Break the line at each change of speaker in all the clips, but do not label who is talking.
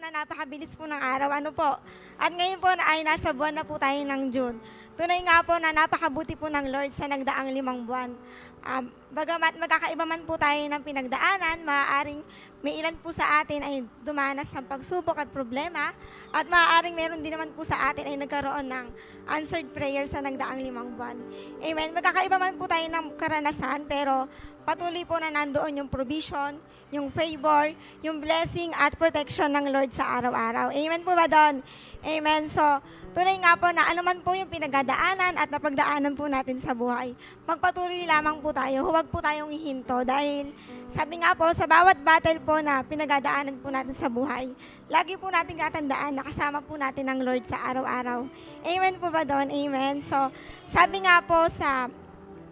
na napakabilis po ng araw. Ano po? At ngayon po ay nasa buwan na po tayo ng June. Tunay nga po na napakabuti po ng Lord sa nagdaang 5 buwan. Bagamat magkakaiba man po tayo ng pinagdaanan, maaaring may ilan po sa atin ay dumanas ng pagsubok at problema, at maaaring meron din naman po sa atin ay nagkaroon ng answered prayer sa nagdaang 5 buwan. Amen. Magkakaiba man po tayo ng karanasan, pero patuloy po na nandoon yung provision, yung favor, yung blessing at protection ng Lord sa araw-araw. Amen po ba doon? Amen. So, tunay nga po na anuman po yung pinagdaanan at napagdaanan po natin sa buhay, magpatuloy lamang po tayo, huwag po tayong hihinto dahil sabi nga po, sa bawat battle po na pinagdaanan po natin sa buhay, lagi po natin katandaan na kasama po natin ang Lord sa araw-araw. Amen po ba doon? Amen. So, sabi nga po sa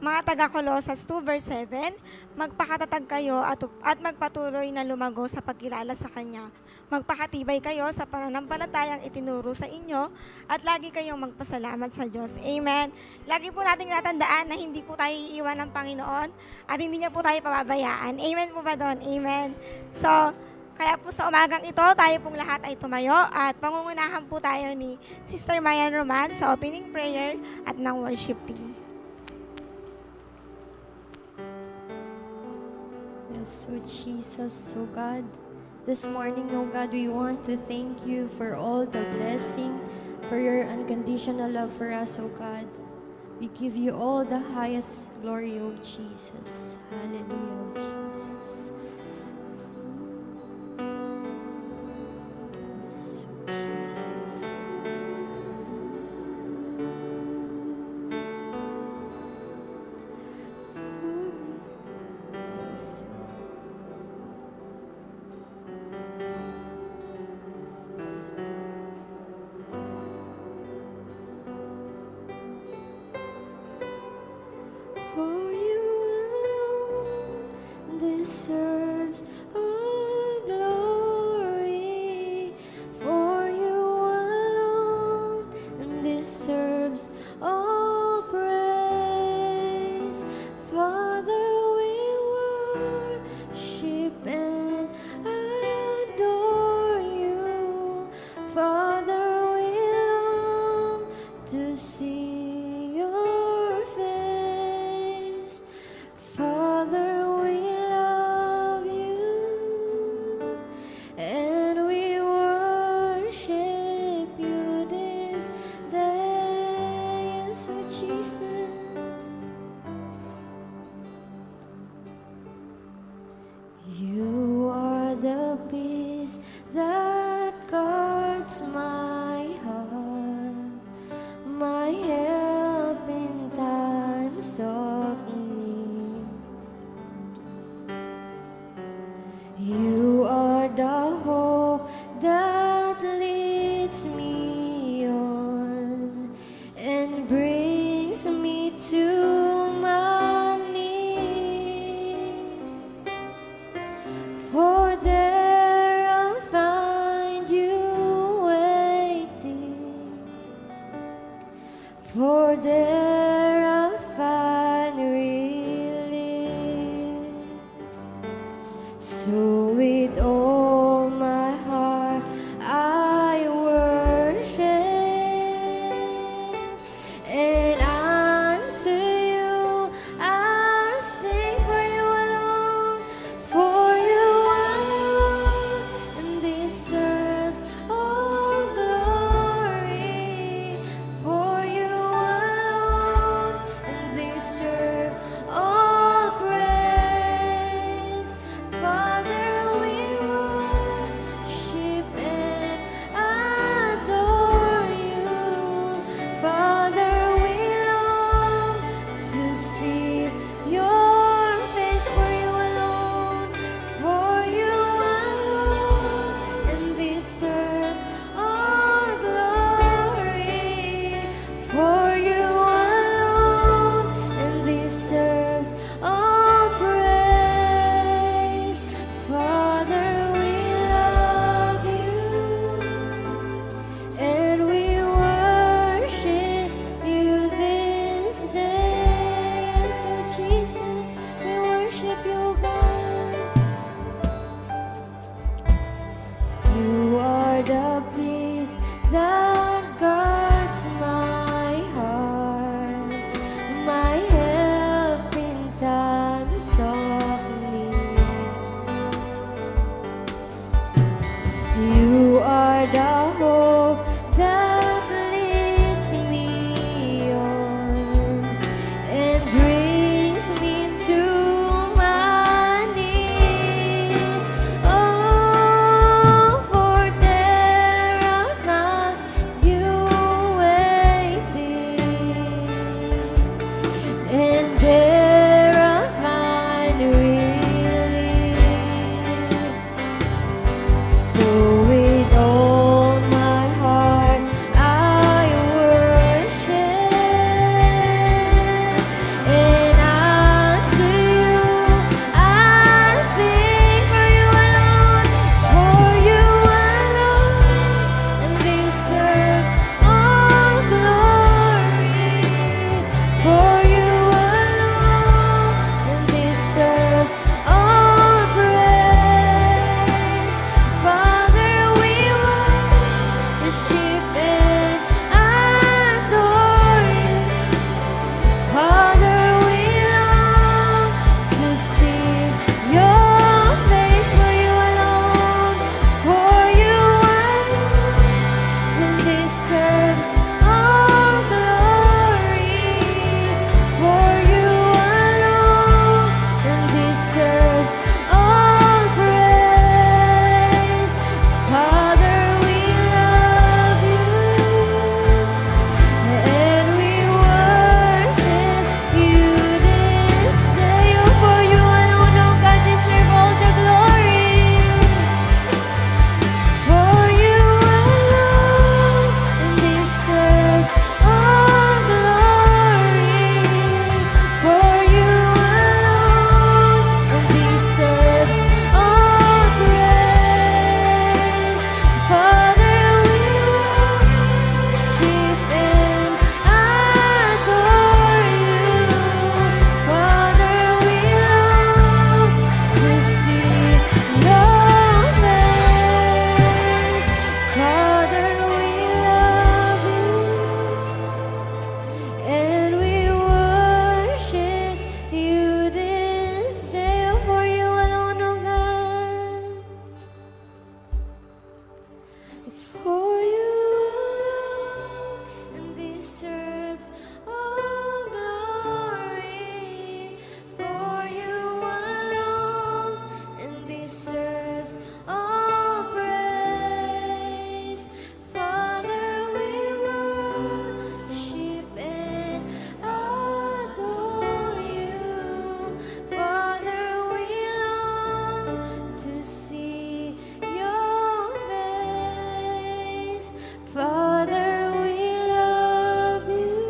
mga taga-Colosas 2 verse 7, magpakatatag kayo at magpatuloy na lumago sa pagkilala sa Kanya. Magpakatibay kayo sa pananampalatayang itinuro sa inyo at lagi kayong magpasalamat sa Diyos. Amen. Lagi po natin natandaan na hindi po tayo iiwan ng Panginoon at hindi niya po tayo pababayaan. Amen po ba doon? Amen. So, kaya po sa umagang ito, tayo pong lahat ay tumayo at pangungunahan po tayo ni Sister Marian Roman sa opening prayer at ng worship team.
Yes, so Jesus, so God, this morning, oh God, we want to thank you for all the blessing, for your unconditional love for us, oh God. We give you all the highest glory, oh Jesus. Hallelujah, oh Jesus. Yes, oh Jesus. Yes. For you alone deserves all glory. For you alone deserves all praise. Father, we worship and adore you. Father, we long to see your face. Father, we love you and we worship you this day. Yes, oh Jesus. You are the peace that guards my heart, my help in times of need. You are the hope that leads me on and brings me to my knees. For there I'll find you waiting. For there I'll find relief. So with all my heart I worship and unto you I sing. For you alone, for you alone deserves all glory. For you alone You are the hope that leads me on and brings me to my knees. Oh, for there I found you waiting, and there I find relief. So with all my heart I worship, and unto you I sing. For you alone, and deserve all glory. For you alone, and deserve all praise. Father, we worship and adore you. Father, we long to see your face. For you alone, and deserves all glory. For you alone, and deserves all praise. Father, we love you, and we worship you this day. Oh, for you alone, oh God, deserve all the glory. For you alone, and deserve all glory. For you alone, and deserves all praise. Father, we worship and adore you. Father, we long to see your face. Father, we love you, and we worship you this day. For you alone, oh God. For you alone, and deserves all glory. For you alone, and deserves all praise. Father, we worship and adore you. Father, we long to see your face. Father, we love you,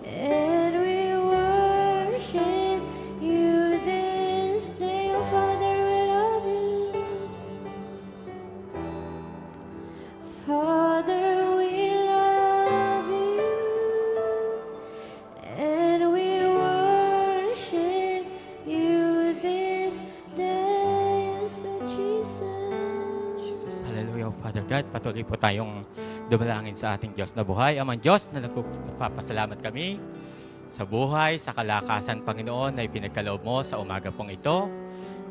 and we worship you this day. Oh, Father, we love you. Father, we love you, and we worship you this day. So Jesus.
Hallelujah, Father God. Patuloy po tayong dumalangin sa ating Diyos na buhay. Amang Diyos na nagpapasalamat kami sa buhay, sa kalakasan, Panginoon, na ipinagkaloob mo sa umaga pong ito.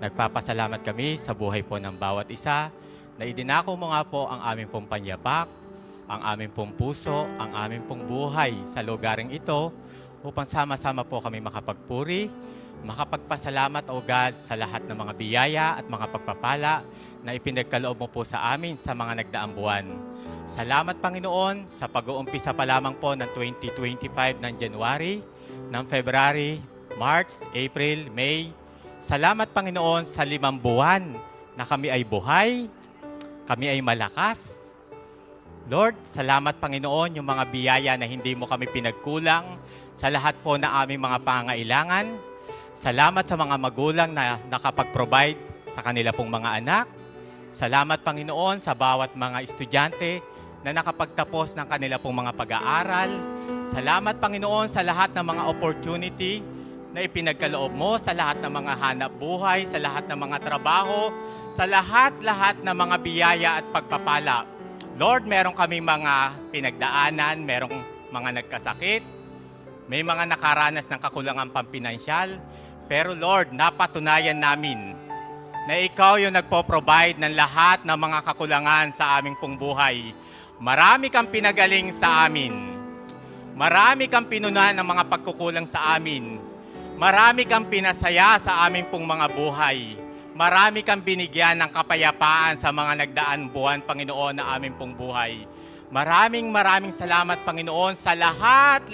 Nagpapasalamat kami sa buhay po ng bawat isa, na idinako mo nga po ang aming pong panyapak, ang aming pong puso, ang aming pong buhay sa lugaring ito, upang sama-sama po kami makapagpuri, makapagpasalamat, O God, sa lahat ng mga biyaya at mga pagpapala na ipinagkaloob mo po sa amin sa mga nagdaang buwan. Salamat, Panginoon, sa pag-uumpisa pa lamang po ng 2025 ng January, ng February, March, April, May. Salamat, Panginoon, sa 5 buwan na kami ay buhay, kami ay malakas. Lord, salamat, Panginoon, yung mga biyaya na hindi mo kami pinagkulang sa lahat po na aming mga pangailangan. Salamat sa mga magulang na nakapag-provide sa kanila pong mga anak. Salamat, Panginoon, sa bawat mga estudyante na nakapagtapos ng kanila pong mga pag-aaral. Salamat, Panginoon, sa lahat ng mga opportunity na ipinagkaloob mo, sa lahat ng mga hanap buhay, sa lahat ng mga trabaho, sa lahat-lahat ng mga biyaya at pagpapala. Lord, meron kaming mga pinagdaanan, merong mga nagkasakit, may mga nakaranas ng kakulangan pampinansyal, pero Lord, napatunayan namin na ikaw yung nagpo-provide ng lahat ng mga kakulangan sa aming pong buhay. Marami kang pinagaling sa amin. Marami kang pinunan ng mga pagkukulang sa amin. Marami kang pinasaya sa aming pong mga buhay. Marami kang binigyan ng kapayapaan sa mga nagdaan buwan, Panginoon, na aming pong buhay. Maraming salamat, Panginoon, sa lahat,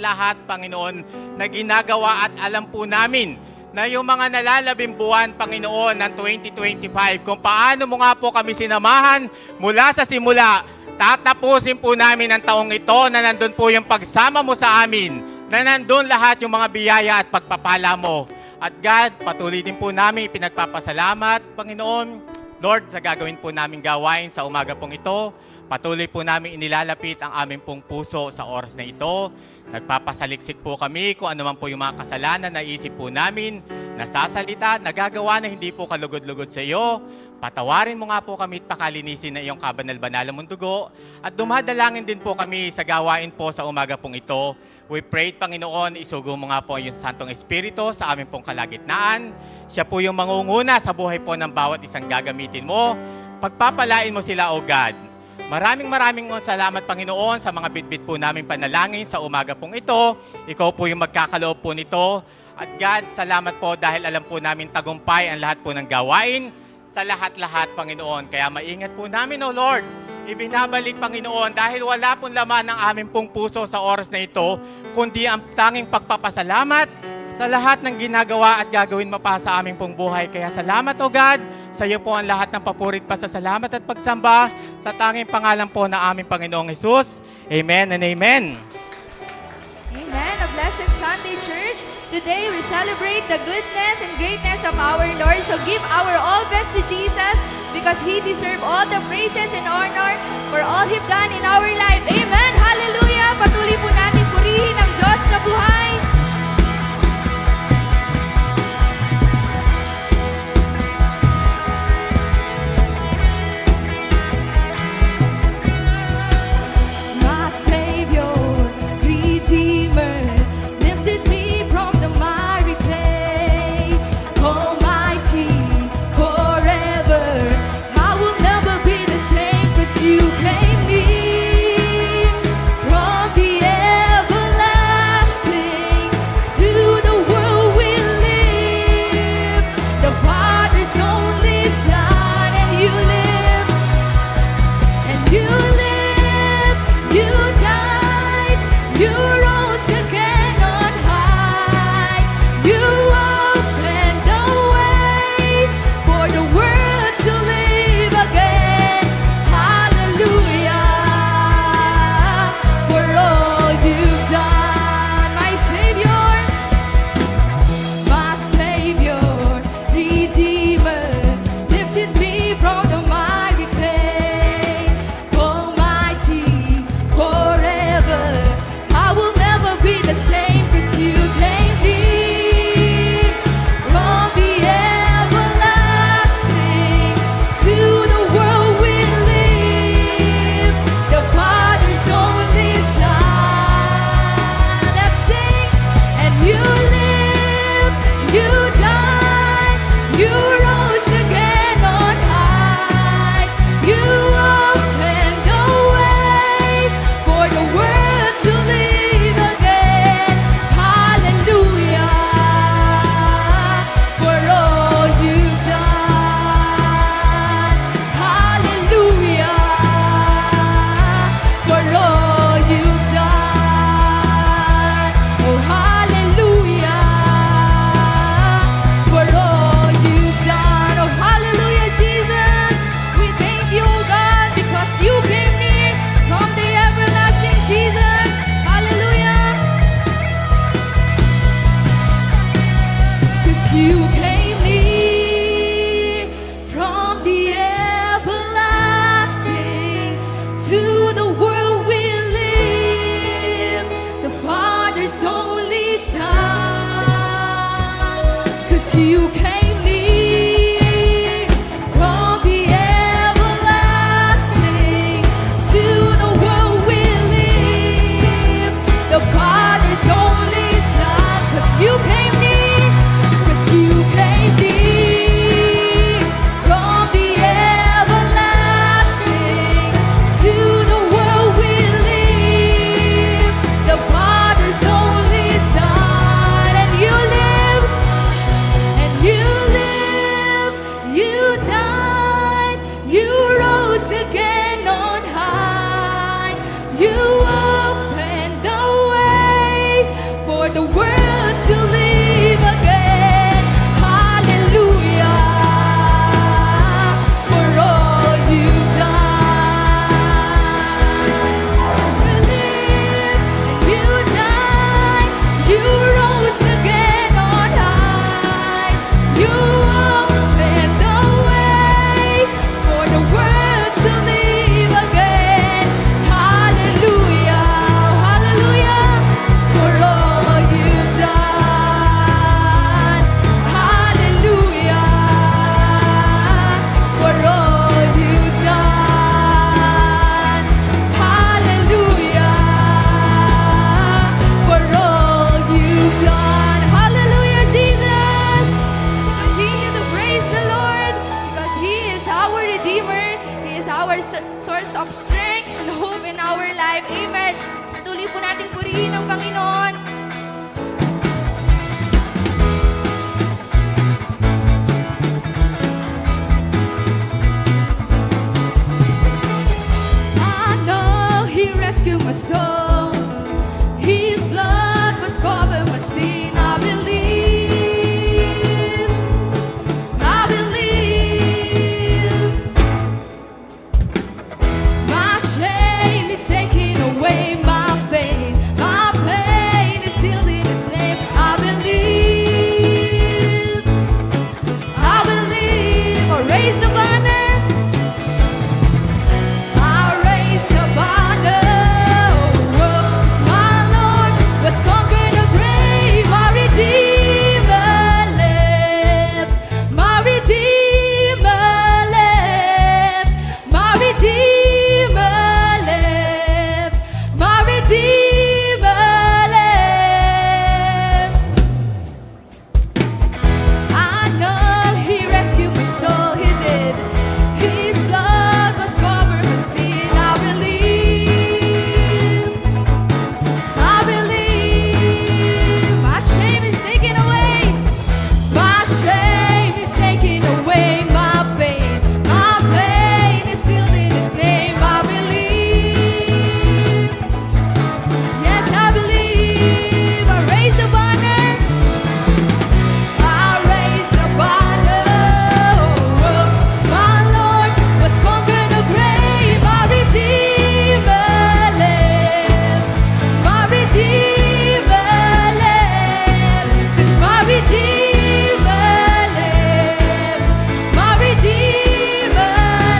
Panginoon, na ginagawa at alam po namin na yung mga nalalabing buwan, Panginoon, ng 2025, kung paano mo nga po kami sinamahan mula sa simula, tatapusin po namin ang taong ito na nandun po yung pagsama mo sa amin, na nandun lahat yung mga biyaya at pagpapala mo. At God, patuloy din po namin ipinagpapasalamat, Panginoon, Lord, sa gagawin po namin gawain sa umaga pong ito. Patuloy po namin inilalapit ang aming pong puso sa oras na ito. Nagpapasaliksik po kami kung ano man po yung mga kasalanan na isip po namin, nasasalita, nagagawa na hindi po kalugod-lugod sa iyo. Patawarin mo nga po kami at pakalinisin na iyong kabanal-banal mong dugo. At dumadalangin din po kami sa gawain po sa umaga pong ito. We pray, Panginoon, isugo mo nga po yung Santong Espiritu sa aming pong kalagitnaan. Siya po yung mangunguna sa buhay po ng bawat isang gagamitin mo. Pagpapalain mo sila, O God. Maraming salamat, Panginoon, sa mga bitbit po namin panalangin sa umaga pong ito. Ikaw po yung magkakaloob po nito. At God, salamat po dahil alam po namin tagumpay ang lahat po ng gawain sa lahat-lahat, Panginoon. Kaya maingat po namin, O Lord. Ibinabalik, Panginoon, dahil wala pong laman ng aming pong puso sa oras na ito, kundi ang tanging pagpapasalamat sa lahat ng ginagawa at gagawin mo pa sa aming pong buhay. Kaya salamat, O God. Sa iyo po ang lahat ng papurit pa sa salamat at pagsamba sa tanging pangalan po na aming Panginoong Jesus. Amen and amen.
Amen. A blessed Sunday, church. Today we celebrate the goodness and greatness of our Lord. So give our all best to Jesus because He deserves all the praises and honor for all He's done in our life. Amen. Hallelujah. Patuloy po natin purihin ang Diyos na buhay. My Savior, Redeemer, lifted me from the miry clay. Almighty, forever, I will never be the same 'cause you claimed me from the everlasting. rose again on high. You opened the way for the world to live again. Hallelujah, for all you've done. You live and you died, you rose again on high. You opened the way for the world to live again. Hallelujah, hallelujah, for all you've done. Hallelujah, for all you've done. Hallelujah, for all you've done. Hallelujah, Jesus. Let's continue to praise the Lord because He is our Redeemer. He is our source of strength and hope in our life. Amen. Patuloy po nating purihin ang Panginoon. I know He rescued my soul. His blood was covered my sin. I believe. I believe. My shame is taken away. My pain is sealed in His name. I believe. I believe. I raise the banner. I raise the banner. Oh, my Lord was conquered the grave. My Redeemer lives. My Redeemer lives. My Redeemer lives. My Redeemer lives. I know He rescued my soul. He did. His blood was covered my sin. I believe. I believe. My shame is taken away. My shame is taken away. My pain is sealed in His name. I believe. Yes, I believe. I raise the banner. I raise the banner. Oh, my Lord was conquered the grave. My Redeemer lives. My Redeemer lives. 'Cause my Redeemer lives. My Redeemer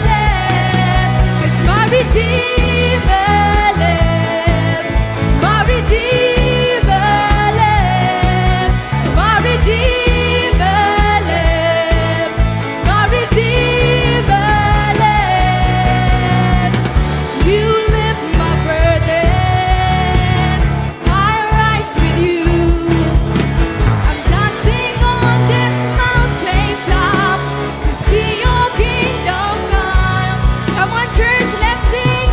lives. 'Cause my Redeemer lives. My Redeemer lives. My Redeemer lives. My Redeemer lives. You lift my burdens. I rise with you. I'm dancing on this mountaintop to see your kingdom come. Come on, church, let's sing.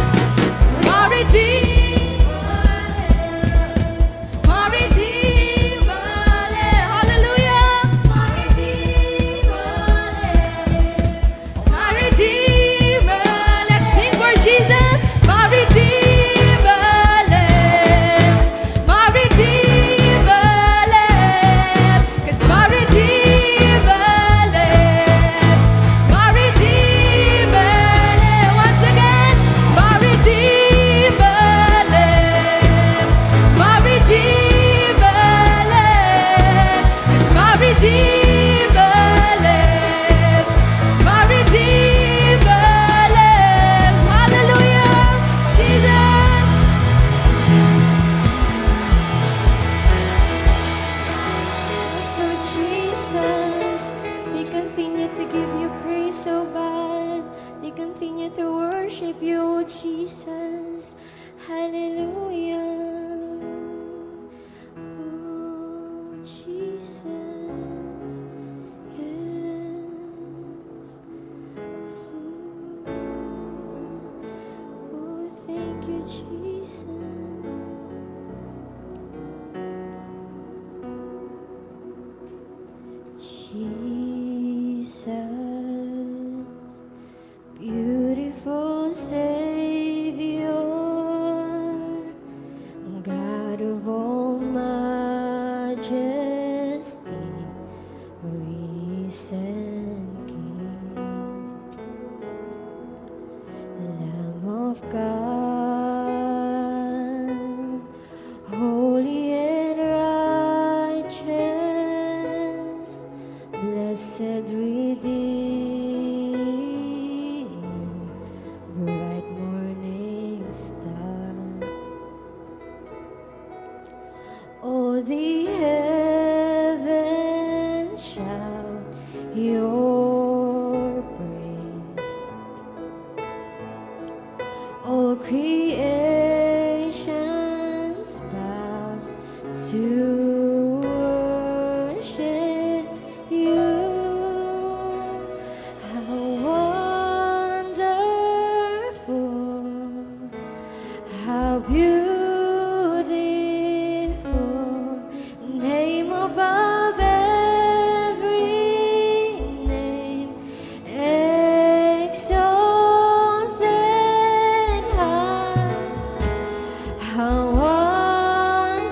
My Redeemer lives. My Redeemer lives. Hallelujah. My Redeemer lives. My Redeemer. Let's sing for Jesus. My Redeemer lives. My Redeemer lives. 'Cause my Redeemer lives. My Redeemer lives. Once again, my Redeemer lives. My Redeemer lives. 'Cause my Redeemer lives. My Redeemer lives. Hallelujah, Jesus.
So Jesus, we continue to give you praise, oh God. We continue to worship you, oh Jesus. Hallelujah. Oh Jesus. Yes. Oh, thank you, Jesus. Jesus, beautiful Savior, God of all majesty, risen King, Lamb of God, holy and righteous, blessed Redeemer, bright morning star. Oh, the heavens shout your praise. All creations bows to worship you. How wonderful, how beautiful, name above every name, exalted high. How wonderful,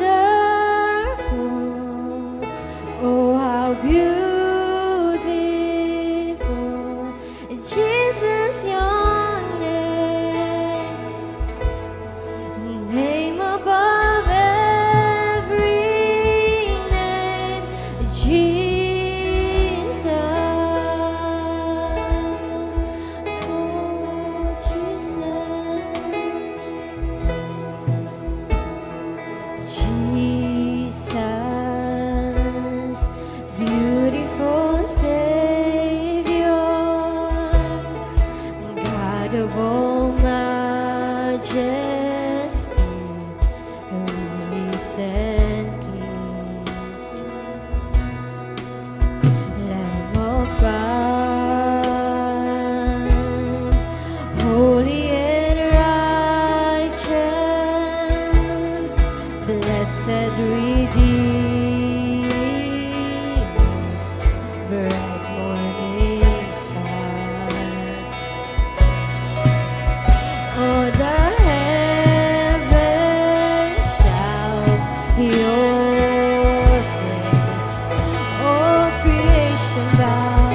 oh how beautiful, Jesus, your name, name above every name, Jesus, oh Jesus, beautiful Savior, God of all majesty, risen King, Lamb of God, holy and righteous, blessed Redeemer, bright morning star. Oh, the heavens shout your praise. All creation bow,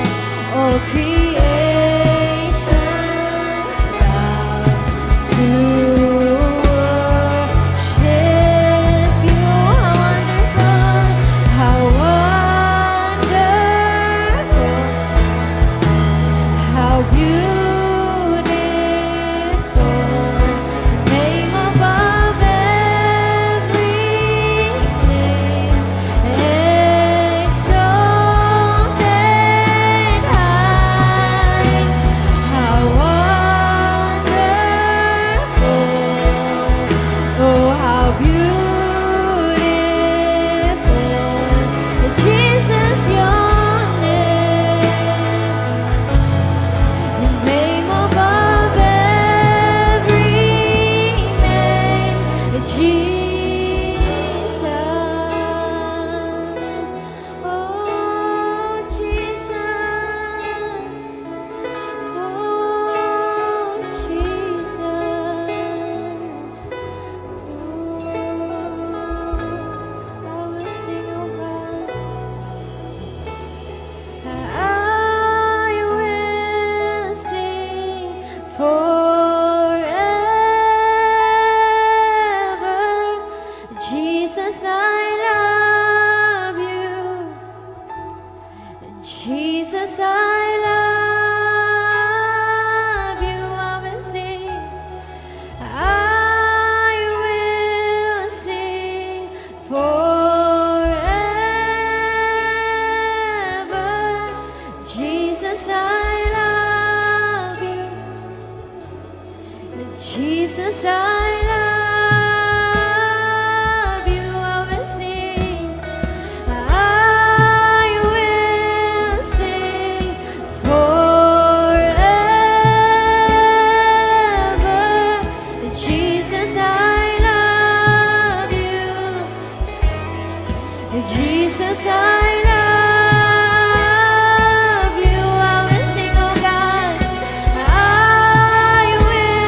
all creations bow to worship you. How wonderful, how beautiful, name above every name, exalted high. How wonderful, oh how beautiful, Jesus, your name above every name, Jesus, oh Jesus, oh Jesus, I will sing, oh God, I will sing forever. Jesus, I love you. Jesus, I love you. I will sing. I will sing forever. Jesus, I love you. Jesus, I love you. I will sing. I will sing forever. Jesus, I love you. Jesus, I love you. I will sing, oh God. I will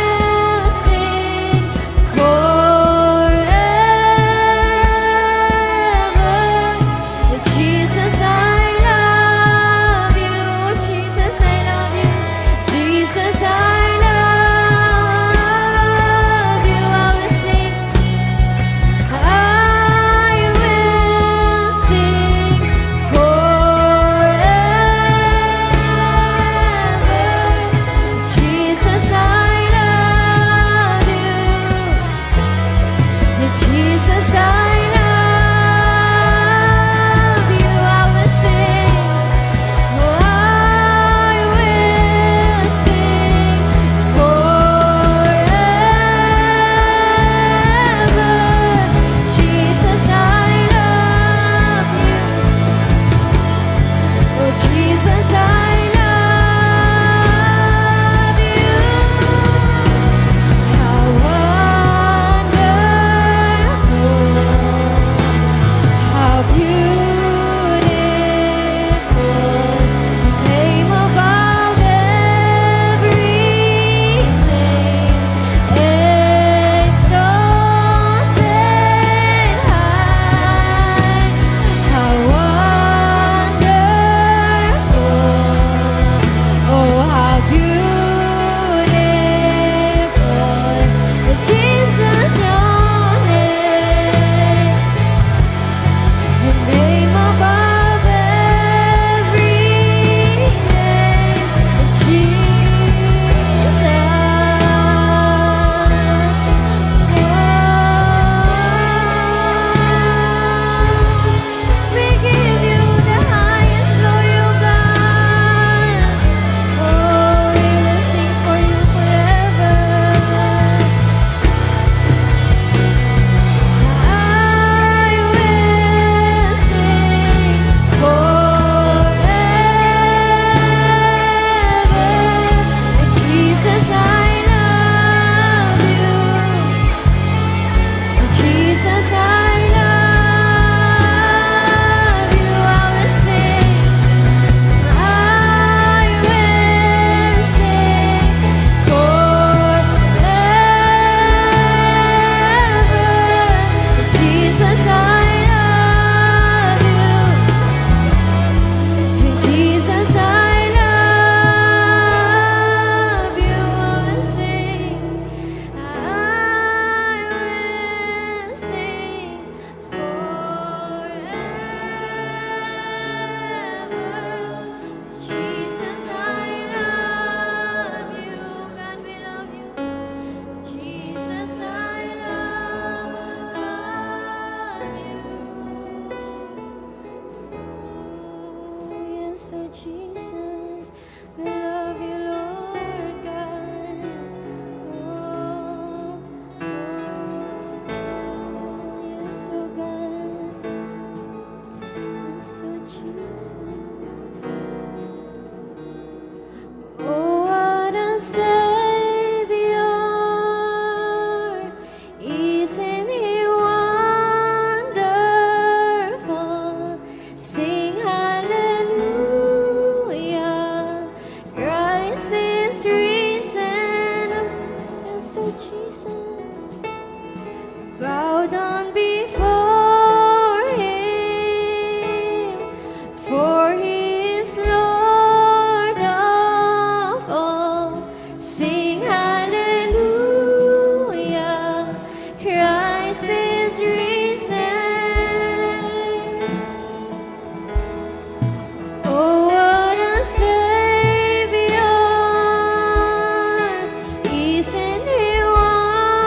Isn't He wonderful?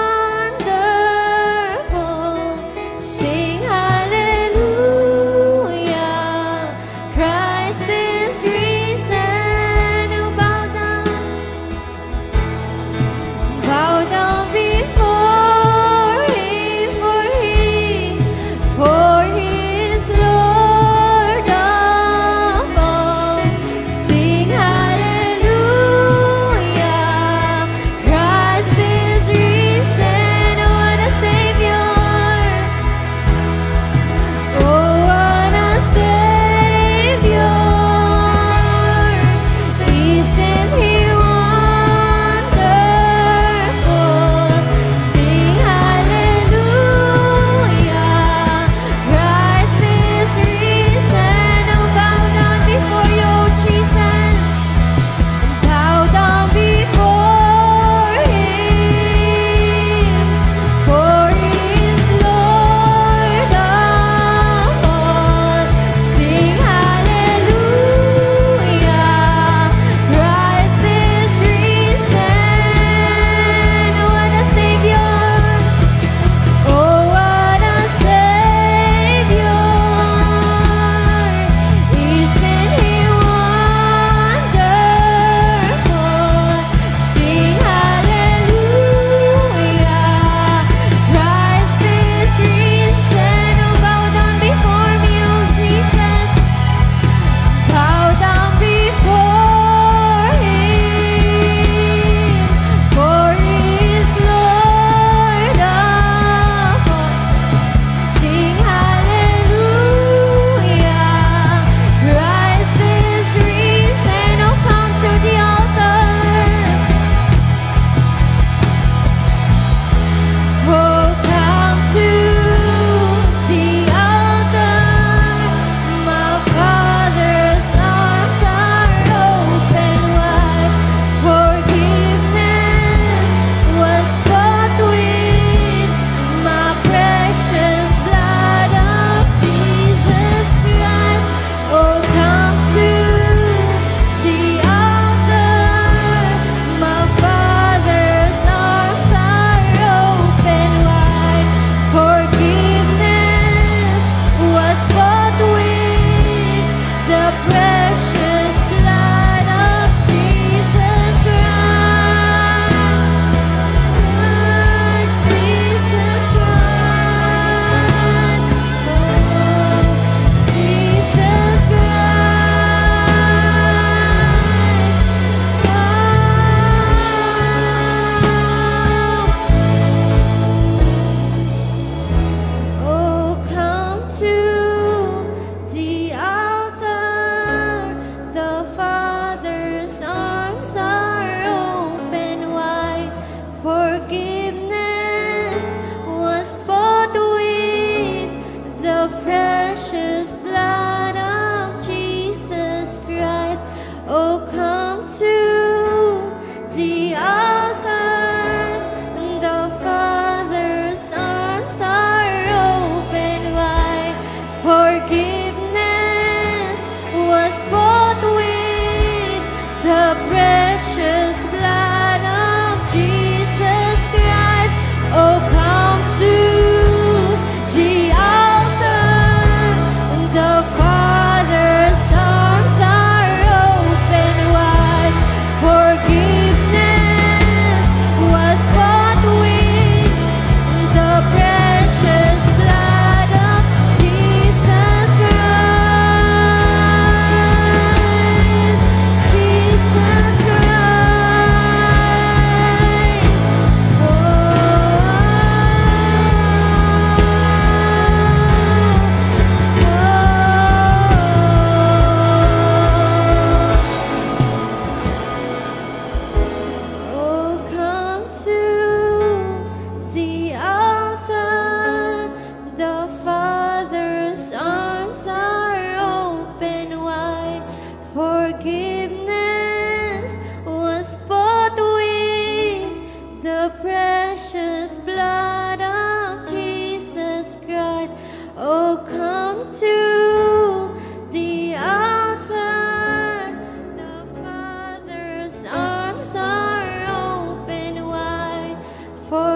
Sing hallelujah. Christ is risen. Oh, bow down before Him, for He is Lord of all. Sing hallelujah. Christ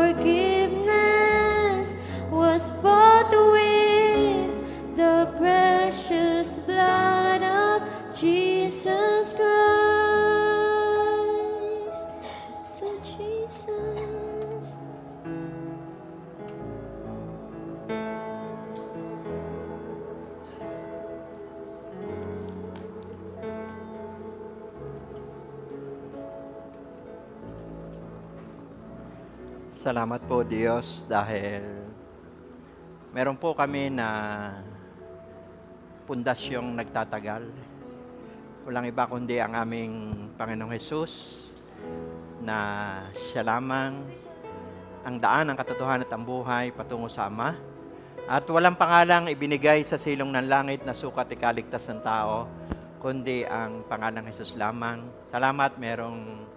forgiveness was bought with the precious blood of Jesus Christ. So Jesus,
Salamat po Diyos dahil meron po kami na pundasyong nagtatagal. Walang iba kundi ang aming Panginoong Hesus na siya lamang ang daan, ang katotohanan at ang buhay patungo sa Ama. At walang pangalang ibinigay sa silong ng langit na sukat ikaligtas ng tao, kundi ang pangalang Hesus lamang. Salamat merong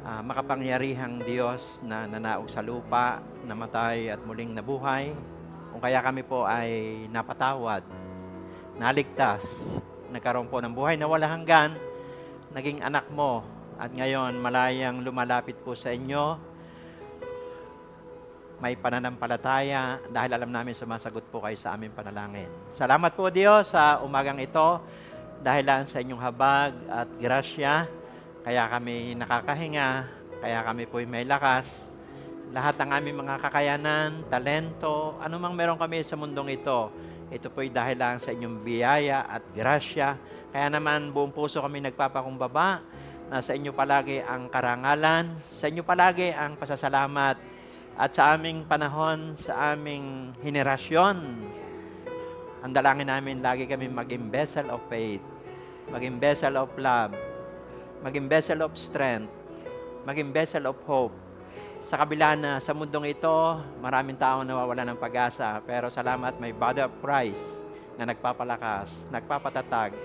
makapangyarihang Diyos na nanaog sa lupa, namatay at muling nabuhay. Kung kaya kami po ay napatawad, naligtas, nagkaroon po ng buhay na wala hanggan, naging anak mo, at ngayon malayang lumalapit po sa inyo. May pananampalataya dahil alam namin sumasagot po kayo sa aming panalangin. Salamat po Diyos sa umagang ito, dahilan sa inyong habag at grasya. Kaya kami nakakahinga, kaya kami po'y may lakas. Lahat ng aming mga kakayanan, talento, anumang meron kami sa mundong ito po'y dahil lang sa inyong biyaya at grasya. Kaya naman buong puso kami nagpapakumbaba na sa inyo palagi ang karangalan, sa inyo palagi ang pasasalamat. At sa aming panahon, sa aming henerasyon, ang dalangin namin lagi kami maging vessel of faith, maging vessel of love, maging vessel of strength, maging vessel of hope. Sa kabila na sa mundong ito, maraming tao nawawala ng pag-asa. Pero salamat, may body of Christ na nagpapalakas, nagpapatatag.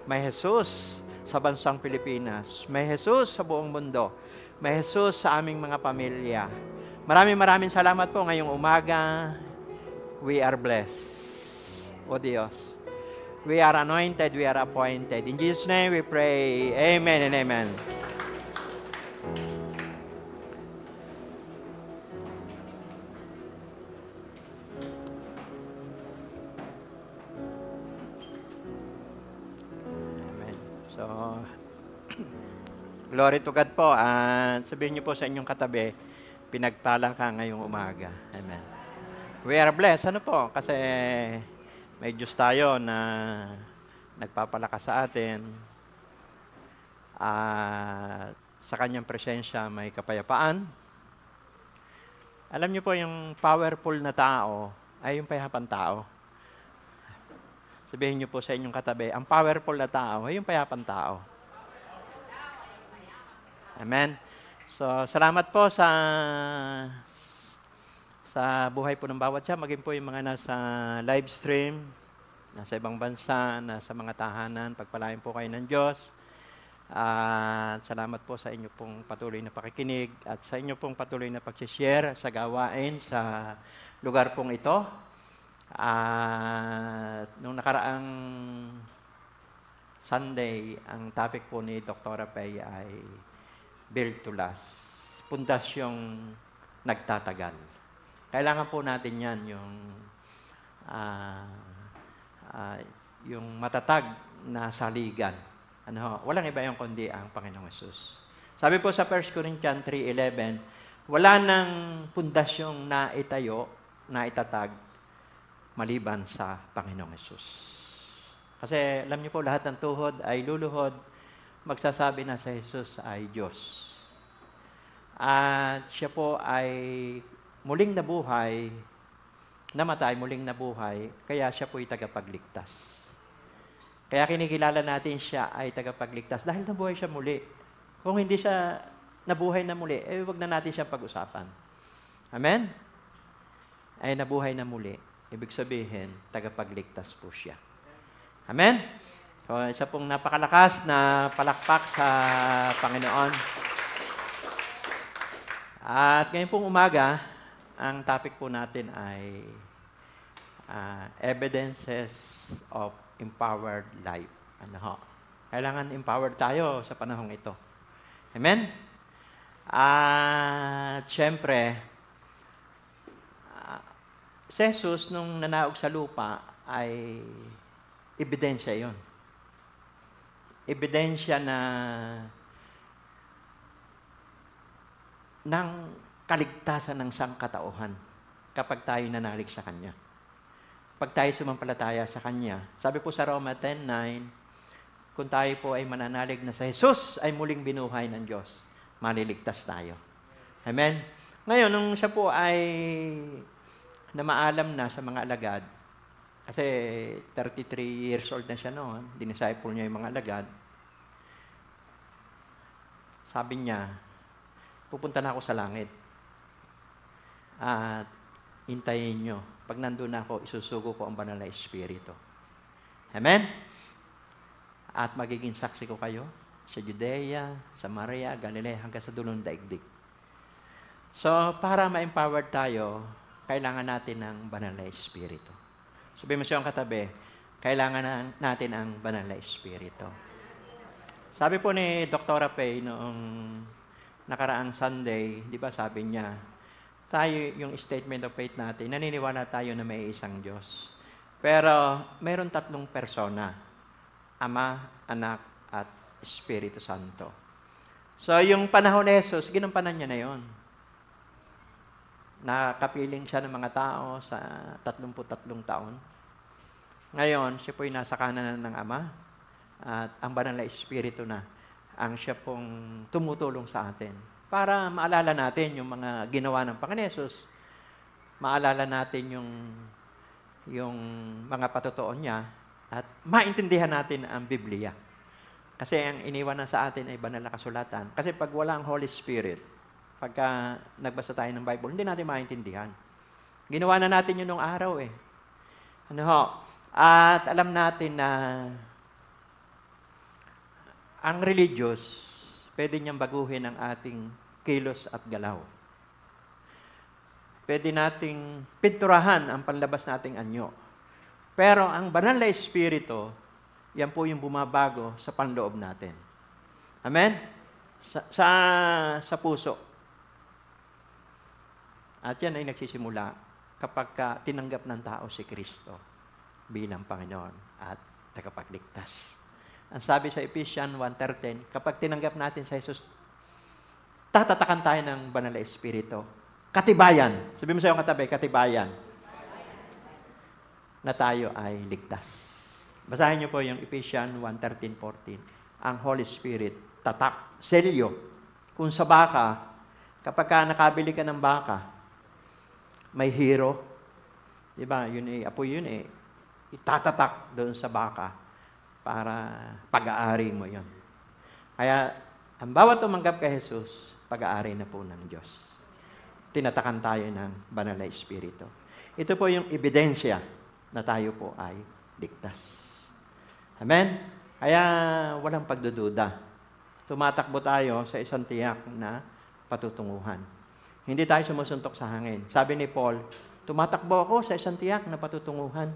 May Jesus sa bansang Pilipinas. May Jesus sa buong mundo. May Jesus sa aming mga pamilya. Maraming salamat po ngayong umaga. We are blessed. O Diyos. We are anointed, we are appointed. In Jesus' name we pray. Amen and amen. Amen. So, glory to God po. Sabihin niyo po sa inyong katabi, pinagpala ka ngayong umaga. Amen. We are blessed. Ano po? Kasi may Diyos tayo na nagpapalakas sa atin. Sa Kanyang presensya may kapayapaan. Alam niyo po, yung powerful na tao ay yung payapang tao. Sabihin niyo po sa inyong katabi, ang powerful na tao ay yung payapang tao. Amen. So, salamat po sa buhay po ng bawat siya, maging po yung mga nasa live stream, nasa ibang bansa, nasa mga tahanan, pagpalain po kayo ng Diyos. At salamat po sa inyo pong patuloy na pakikinig at sa inyo pong patuloy na pag-share sa gawain sa lugar pong ito. At nung nakaraang Sunday, ang topic po ni Dr. Pay ay Build to Last. Pundasyong nagtatagal. Kailangan po natin yan, yung matatag na saligan. Walang iba yung kundi ang Panginoong Hesus. Sabi po sa 1 Corinthians 3:11, wala nang pundasyong naitayo, naitatag, maliban sa Panginoong Hesus. Kasi alam niyo po, lahat ng tuhod ay luluhod, magsasabi na sa Hesus ay Diyos. At siya po ay muling nabuhay, namatay, muling nabuhay, kaya siya po'y tagapagligtas. Kaya kinikilala natin siya ay tagapagligtas dahil nabuhay siya muli. Kung hindi siya nabuhay na muli, wag na natin siya pag-usapan. Amen? Ay nabuhay na muli. Ibig sabihin, tagapagligtas po siya. Amen? So, isa pong napakalakas na palakpak sa Panginoon. At ngayon pong umaga, ang topic po natin ay evidences of empowered life. Kailangan empowered tayo sa panahong ito. Amen? At syempre, Si Jesus, nung nanaog sa lupa, ay ebidensya yon. Ebidensya na ng kaligtasan ng sangkatauhan kapag tayo nanalig sa Kanya. Pag tayo sumampalataya sa Kanya, sabi po sa Roma 10:9, kung tayo po ay mananalig na sa Jesus ay muling binuhay ng Diyos, maliligtas tayo. Amen? Ngayon, nung siya po ay namaalam na sa mga alagad, kasi 33 years old na siya noon, dinisciple niya yung mga alagad, sabi niya, pupunta na ako sa langit. At hintayin nyo. Pag nandun na ako, isusugo ko ang banal na Espiritu. Amen? At magiging saksi ko kayo sa Judea, Samaria, Galilea, hanggang sa dulong daigdig. So, para ma-empowered tayo, kailangan natin ng banal na Espiritu. Sabi mo siyang katabi, kailangan natin ang banal na Espiritu. Sabi po ni Dr. Pay noong nakaraang Sunday, di ba sabi niya, tayo yung statement of faith natin, naniniwala tayo na may isang Diyos. Pero mayroon 3 persona, Ama, Anak, at Espiritu Santo. So yung panahon ni Jesus, ginampanan niya na yon. Nakapiling siya ng mga tao sa 33 taon. Ngayon, siya po'y nasa kanan ng Ama, at ang banal na Espiritu na ang siya pong tumutulong sa atin para maalala natin yung mga ginawa ng Panginoon Hesus, maalala natin yung mga patutuon niya at maintindihan natin ang Biblia. Kasi ang iniwan sa atin ay banal na kasulatan. Kasi pag wala ang Holy Spirit, pagka nagbasa tayo ng Bible, hindi natin maintindihan. Ginawa na natin yun nung araw eh. At alam natin na ang religious, pwede niyang baguhin ang ating kilos at galaw. Pwede nating pinturahan ang panlabas nating anyo. Pero ang banal na Espiritu, yan po yung bumabago sa panloob natin. Amen? Sa puso. At yan ay nagsisimula kapag tinanggap ng tao si Kristo bilang Panginoon at tagapagligtas. Ang sabi sa Ephesians 1:13, kapag tinanggap natin sa Jesus, tatatakan tayo ng banal na Espiritu. Katibayan. Sabi mo sa iyong katabi, katibayan. Na tayo ay ligtas. Basahin niyo po yung Ephesians 1:13-14. Ang Holy Spirit, tatak, selyo. Kung sa baka, kapag nakabili ka ng baka, may hero. Diba? Yun eh, apoy yun eh. Itatatak doon sa baka para pag-aari mo yon. Kaya, ang bawat tumanggap kay Jesus, pag-aari na po ng Diyos. Tinatakan tayo ng banal na Espiritu. Ito po yung ebidensya na tayo po ay ligtas. Amen? Kaya, walang pagdududa. Tumatakbo tayo sa isang tiyak na patutunguhan. Hindi tayo sumusuntok sa hangin. Sabi ni Paul, tumatakbo ako sa isang tiyak na patutunguhan.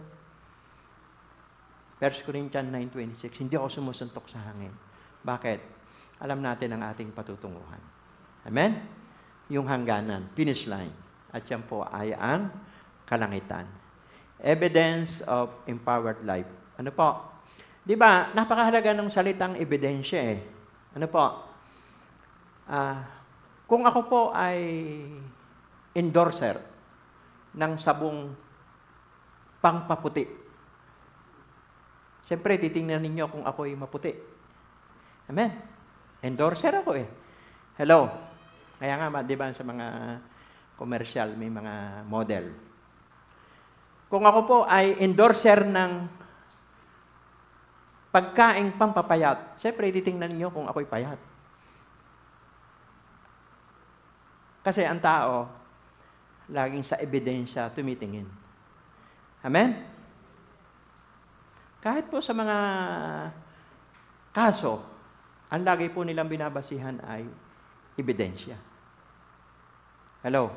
1 Corinthians 9:26, hindi ako sumusuntok sa hangin. Bakit? Alam natin ang ating patutunguhan. Amen? Yung hangganan, finish line. At yan po ay ang kalangitan. Evidence of empowered life. Ano po? Di ba, napakahalaga ng salitang ebidensya eh. Ano po? Kung ako po ay endorser ng sabong pangpaputi, siyempre, titingnan ninyo kung ako'y maputi. Amen? Endorser ako eh. Hello? Kaya nga, di ba, sa mga commercial, may mga model. Kung ako po ay endorser ng pagkaing pampapayat, siyempre, titingnan ninyo kung ako'y payat. Kasi ang tao, laging sa ebidensya tumitingin. Amen? Kahit po sa mga kaso, ang lagi po nilang binabasihan ay ebidensya. Hello?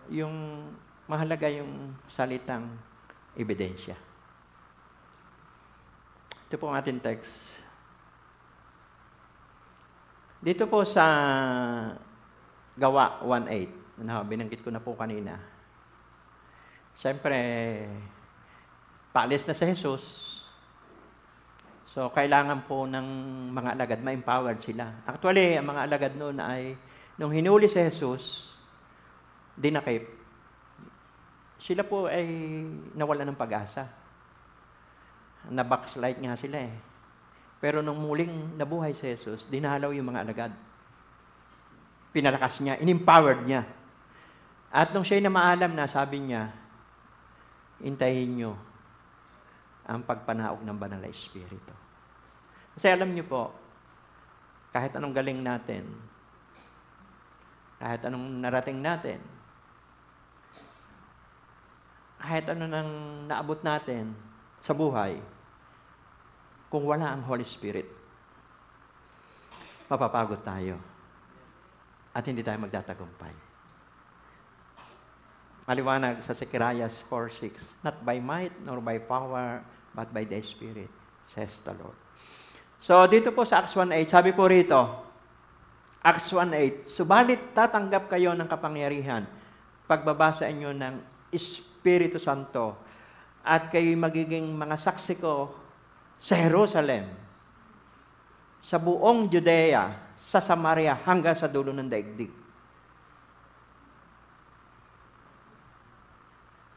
Yung mahalaga yung salitang ebidensya. Ito po ang ating text. Dito po sa Gawa 1:8, binanggit ko na po kanina. Siyempre, paalis na si Jesus. So, kailangan po ng mga alagad, ma-empowered sila. Actually, ang mga alagad noon ay, nung hinuli si Jesus, dinakip, sila po ay nawala ng pag-asa. Na-backslide nga sila eh. Pero nung muling nabuhay si Jesus, dinalaw yung mga alagad. Pinalakas niya, in-empowered niya. At nung siya'y namaalam na, sabi niya, intayin niyo ang pagpanaog ng Banal na Espiritu. Kasi alam niyo po, kahit anong galing natin, kahit anong narating natin, kahit ano nang naabot natin sa buhay, kung wala ang Holy Spirit, mapapagod tayo at hindi tayo magtatagumpay. Maliwanag sa Zechariah 4:6, not by might nor by power, but by the Spirit, says the Lord. So, dito po sa Acts 1:8, sabi po rito, Acts 1:8, subalit tatanggap kayo ng kapangyarihan pagbabasa inyo ng Espiritu Santo at kayo magiging mga saksi ko sa Jerusalem, sa buong Judea, sa Samaria, hanggang sa dulo ng daigdig.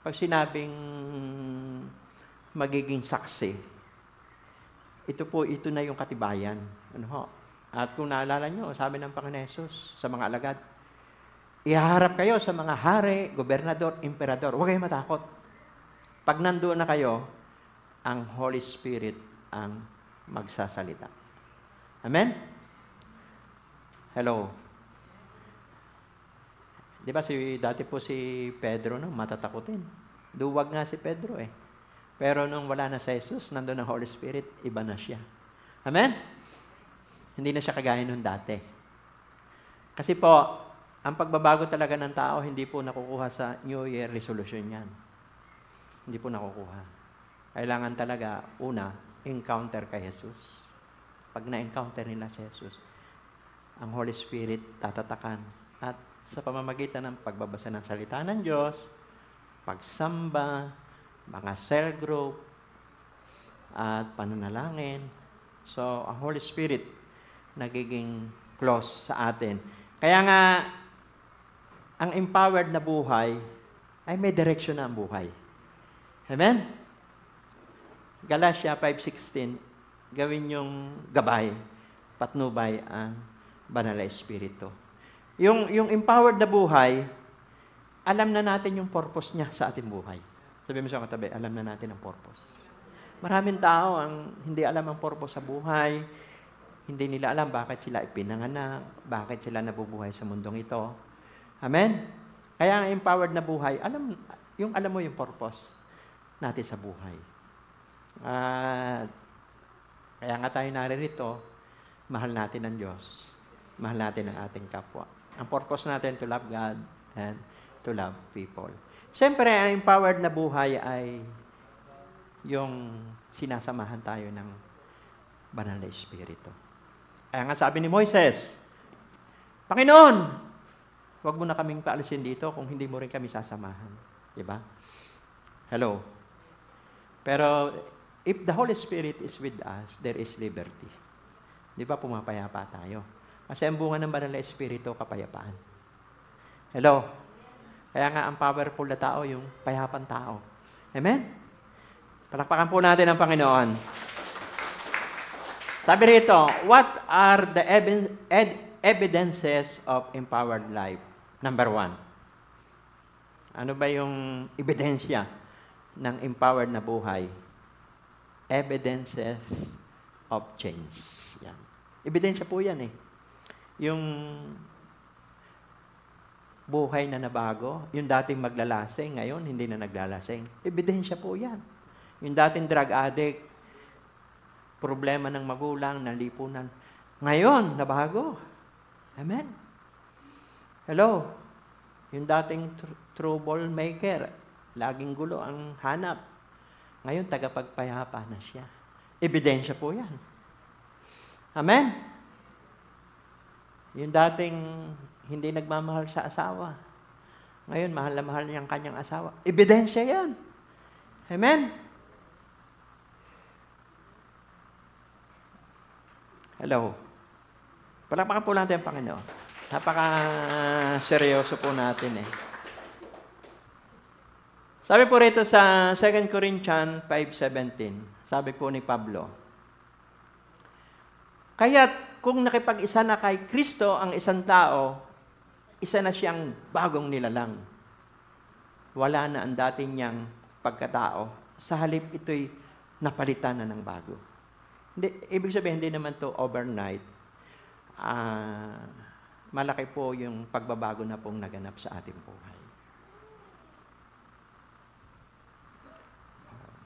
Pag sinabing magiging saksi, ito na yung katibayan. Ano ho? At kung naalala nyo, sabi ng Panginoon Jesus sa mga alagad, ihaharap kayo sa mga hari, gobernador, emperador. Huwag kayong matakot. Pag nandoon na kayo, ang Holy Spirit ang magsasalita. Amen? Hello? Di ba dati po si Pedro, no, matatakutin. Duwag nga si Pedro eh. Pero nung wala na si Jesus, nandun ang Holy Spirit, iba na siya. Amen? Hindi na siya kagaya nung dati. Kasi po, ang pagbabago talaga ng tao, hindi po nakukuha sa New Year resolution yan. Hindi po nakukuha. Kailangan talaga, una, encounter kay Jesus. Pag na-encounter nila si Jesus, ang Holy Spirit tatatakan. At sa pamamagitan ng pagbabasa ng salita ng Diyos, pagsamba, mga cell group, at pananalangin. So, ang Holy Spirit nagiging close sa atin. Kaya nga, ang empowered na buhay ay may direksyon na ang buhay. Amen? Galatia 5:16, gawin yung gabay, patnubay ang Banal na Espiritu. Yung empowered na buhay, alam na natin yung purpose niya sa ating buhay. Sabi mo sa katabi, alam na natin ang purpose. Maraming tao ang hindi alam ang purpose sa buhay, hindi nila alam bakit sila ipinanganak, bakit sila nabubuhay sa mundong ito. Amen? Kaya ang empowered na buhay, alam mo yung purpose natin sa buhay. Kaya nga tayo naririto, mahal natin ang Diyos. Mahal natin ang ating kapwa. Ang purpose natin to love God and to love people. Siyempre, ang empowered na buhay ay yung sinasamahan tayo ng Banal na Espiritu. Kaya nga sabi ni Moises, Panginoon, huwag mo na kaming paalisin dito kung hindi mo rin kami sasamahan. Diba? Hello? Pero, if the Holy Spirit is with us, there is liberty. Di ba pumapayapa tayo? Kasi ang bunga ng Banal na Espiritu, kapayapaan. Hello? Kaya nga ang powerful na tao, yung payapang tao. Amen? Palakpakan po natin ang Panginoon. Sabi rito, what are the evidences of empowered life? Number 1. Ano ba yung ebidensya ng empowered na buhay? Evidences of change. Yan. Ebidensya po yan eh. Yung buhay na nabago, yung dating maglalasing, ngayon hindi na naglalasing. Ebidensya po yan. Yung dating drug addict, problema ng magulang, ng lipunan, ngayon, nabago. Amen? Hello? Yung dating troublemaker, laging gulo ang hanap, ngayon, tagapagpayapa na siya. Ebidensya po yan. Amen? Yung dating hindi nagmamahal sa asawa, Ngayon, mahal na mahal niya ang kanyang asawa. Ebidensya yan. Amen? Hello. Palakpakan po natin ang Panginoon. Napaka-seryoso po natin eh. Sabi po rito sa 2 Corinthians 5:17, sabi po ni Pablo, kaya't kung nakipag-isa na kay Kristo ang isang tao, isa na siyang bagong nilalang. Wala na ang dati niyang pagkatao. Sa halip ito'y napalitan na ng bago. Hindi, ibig sabihin, hindi naman to overnight. Malaki po yung pagbabago na pong naganap sa ating buhay.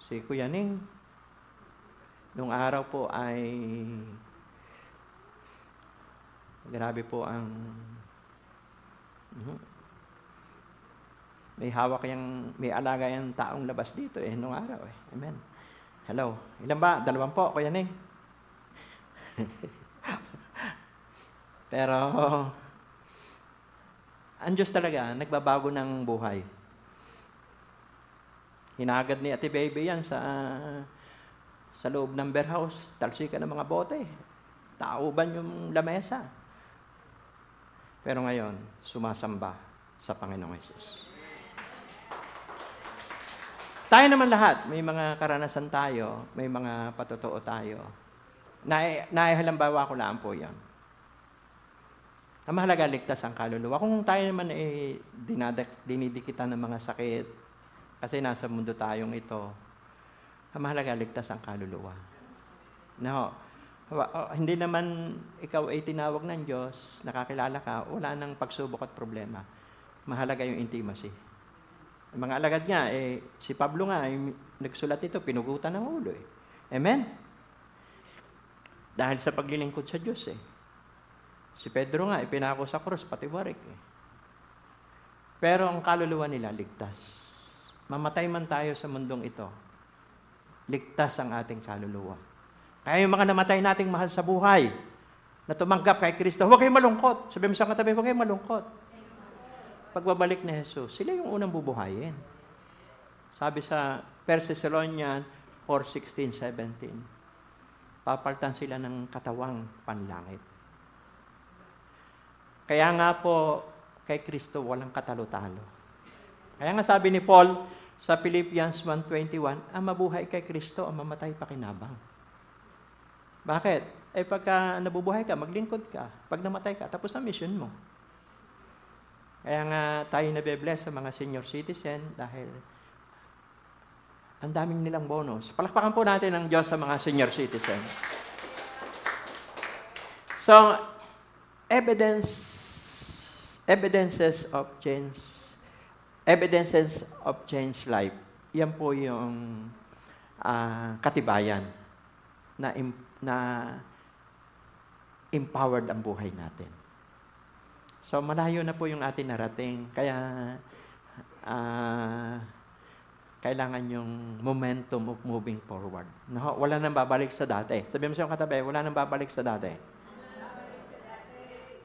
Si Kuya Ning, nung araw po ay grabe po ang may hawak may alaga yung taong labas dito nung araw Amen. Hello. Ilan ba? 2 po, Kuya Ning. Pero, ang Diyos talaga, nagbabago ng buhay. Hinagad ni Ate Baby yan sa loob ng warehouse. Talsikan ng mga bote. Tauban yung lamesa. Pero ngayon, sumasamba sa Panginoong Hesus. Tayo naman lahat, may mga karanasan tayo, may mga patotoo tayo. Naihalimbawa ko lang po yan. Ang mahalaga, ligtas ang kaluluwa. Kung tayo naman dinidikitan ng mga sakit, kasi nasa mundo tayong ito, ang mahalaga, ligtas ang kaluluwa. No, hindi naman ikaw ay tinawag ng Diyos, nakakilala ka, wala nang pagsubok at problema. Mahalaga yung intimacy. Ang mga alagad niya, si Pablo nga, nagsulat ito, pinugutan ng ulo Amen? Dahil sa paglilingkod sa Diyos Si Pedro nga, ipinako sa krus, pati warik Pero ang kaluluwa nila, ligtas. Mamatay man tayo sa mundong ito, ligtas ang ating kaluluwa. Kaya yung mga namatay nating mahal sa buhay, na tumanggap kay Kristo, huwag kayong malungkot. Sabi mo sa katabi, huwag kayong malungkot. Pagbabalik ni Jesus, sila yung unang bubuhayin. Sabi sa 1 Thessalonians 4:16-17, papalitan sila ng katawang panlangit. Kaya nga po, kay Kristo walang katalo-talo. Kaya nga sabi ni Paul sa Philippians 1:21, ang mabuhay kay Kristo, ang mamatay pakinabang. Bakit? Pagka nabubuhay ka, maglingkod ka. Pag namatay ka, tapos ang mission mo. Kaya nga tayo nabe-bless sa mga senior citizen dahil ang daming nilang bonus. Palakpakan po natin ang Diyos sa mga senior citizen. So, evidences of change life. Yan po yung katibayan na empowered ang buhay natin. So, malayo na po yung ating narating. Kaya, kailangan yung momentum of moving forward. No, wala nang babalik sa dati. Sabihin mo sa katabi, wala nang babalik sa dati.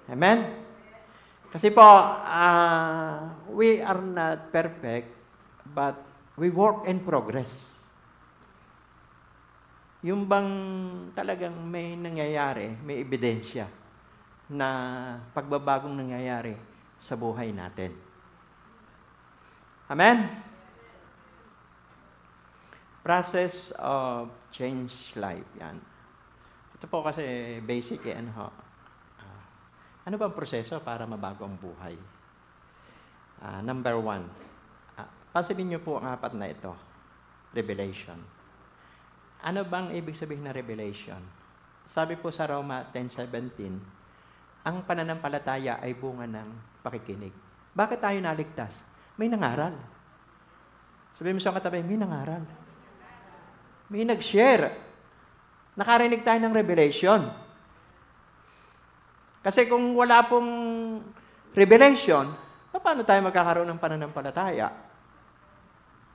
Amen? Kasi po, we are not perfect, but we work in progress. Yung bang talagang may nangyayari, may ebidensya na pagbabagong nangyayari sa buhay natin. Amen? Process of change life. Yan. Ito po kasi basic ano ba ang proseso para mabago ang buhay? Number 1. Pansinin niyo po ang 4 na ito. Revelation. Ano bang ibig sabihin na revelation? Sabi po sa Roma 10:17, ang pananampalataya ay bunga ng pakikinig. Bakit tayo naligtas? May nangaral. Sabihin mo sa katabi, may nangaral. May nag-share. Nakarinig tayo ng revelation. Kasi kung wala pong revelation, paano tayo magkakaroon ng pananampalataya?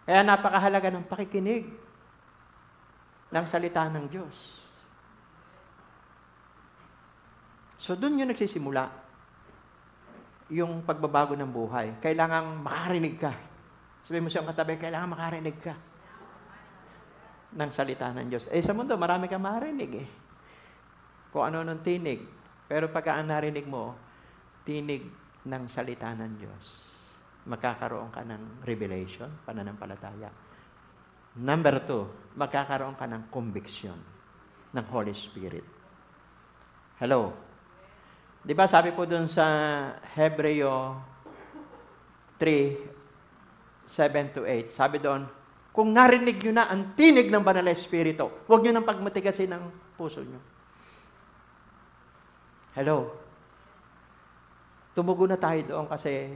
Kaya napakahalaga ng pakikinig ng salita ng Diyos. So, doon yung nagsisimula. yung pagbabago ng buhay. Kailangang makarinig ka. Sabihin mo siyang katabi, kailangan makarinig ka ng salita ng Diyos. Sa mundo, marami kang marinig eh. Kung ano nung tinig. Pero pagka ang narinig mo, tinig ng salita ng Diyos, magkakaroon ka ng revelation, pananampalataya. Number 2, magkakaroon ka ng conviction ng Holy Spirit. Hello? Di ba sabi po dun sa Hebreo 3:7-8, sabi doon, kung narinig nyo na ang tinig ng Banal na Espiritu, huwag nyo nang pagmatigasin ng puso nyo. Hello? Tumugo na tayo doon kasi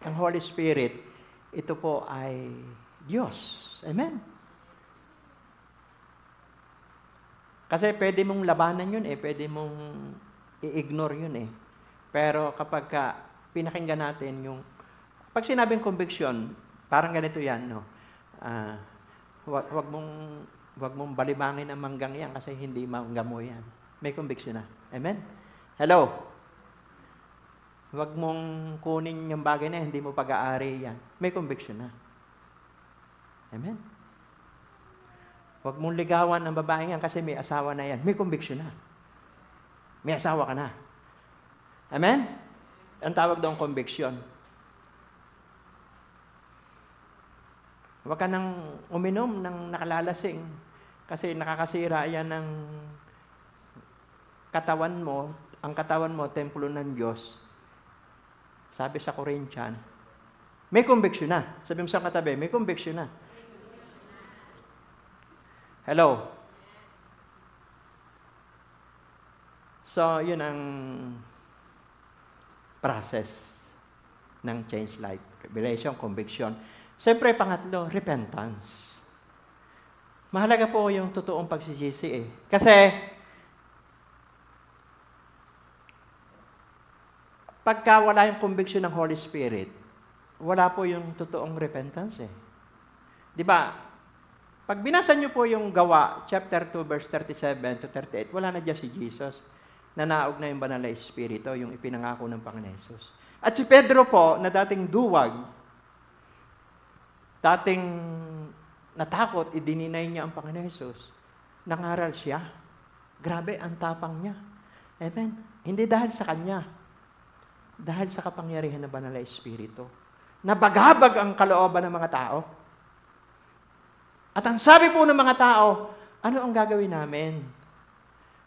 ang Holy Spirit, ito po ay Diyos. Amen? Kasi pwede mong labanan yun pwede mong i-ignore yun Pero kapag pinakinggan natin yung, pag sinabing conviction, parang ganito yan, no? Wag mong balibangin ang manggang yan kasi hindi mangga mo yan. May conviction na. Amen? Hello? Wag mong kunin yung bagay na hindi mo pag-aari yan. May conviction na. Amen? Wag mong ligawan ang babae yan kasi may asawa na yan. May conviction na. May asawa ka na. Amen? Ang tawag doon conviction. Huwag ka nang uminom ng nakalalasing kasi nakakasira yan ng katawan mo. Ang katawan mo, templo ng Diyos. Sabi sa Corinthian, may conviction na. Sabi mo sa katabi, may conviction na. Hello? So, yun ang process ng change life. Revelation, conviction. Siyempre, pangatlo, repentance. Mahalaga po yung totoong pagsisisi Kasi, pagka wala yung conviction ng Holy Spirit, wala po yung totoong repentance Di ba? Pag binasa niyo po yung Gawa, chapter 2, verse 37-38, wala na dyan si Jesus. Nanaog na yung Banal na Espiritu, yung ipinangako ng Panginoon Jesus. At si Pedro po, na dating duwag, dating natakot, idininay niya ang Panginoon Jesus, nangaral siya. Grabe, ang tapang niya. Amen? Hindi dahil sa kanya, dahil sa kapangyarihan ng Banal na Espiritu. Nabaghabag ang kalooban ng mga tao. At ang sabi po ng mga tao, ano ang gagawin namin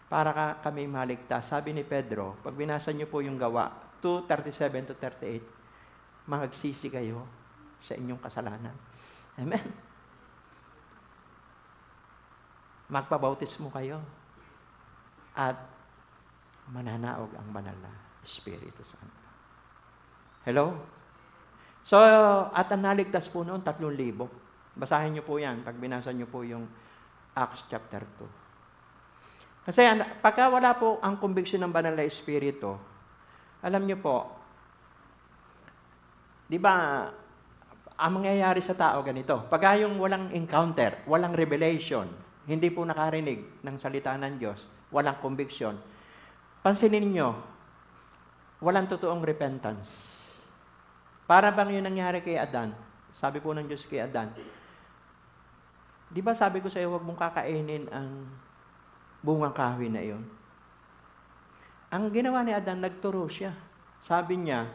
para kami maligtas? Sabi ni Pedro, pag binasa niyo po yung Gawa, 2:37-38, magsisi kayo sa inyong kasalanan. Amen? Magpabautismo kayo at mananaog ang Banal na Espiritu Santo. Hello? So, at ang naligtas po noon, 3,000. Basahin niyo po yan pag binasa niyo po yung Acts chapter 2. Kasi pagka wala po ang conviction ng Banal na Espiritu, alam niyo po, di ba, ang mangyayari sa tao ganito, pagka yung walang encounter, walang revelation, hindi po nakarinig ng salita ng Diyos, walang conviction, pansinin niyo, walang totoong repentance. Para bang yun nangyari kay Adan? Sabi po ng Diyos kay Adan, di ba sabi ko sa iyo, huwag mong kakainin ang bungang kahoy na iyon? Ang ginawa ni Adan, nagturo siya. Sabi niya,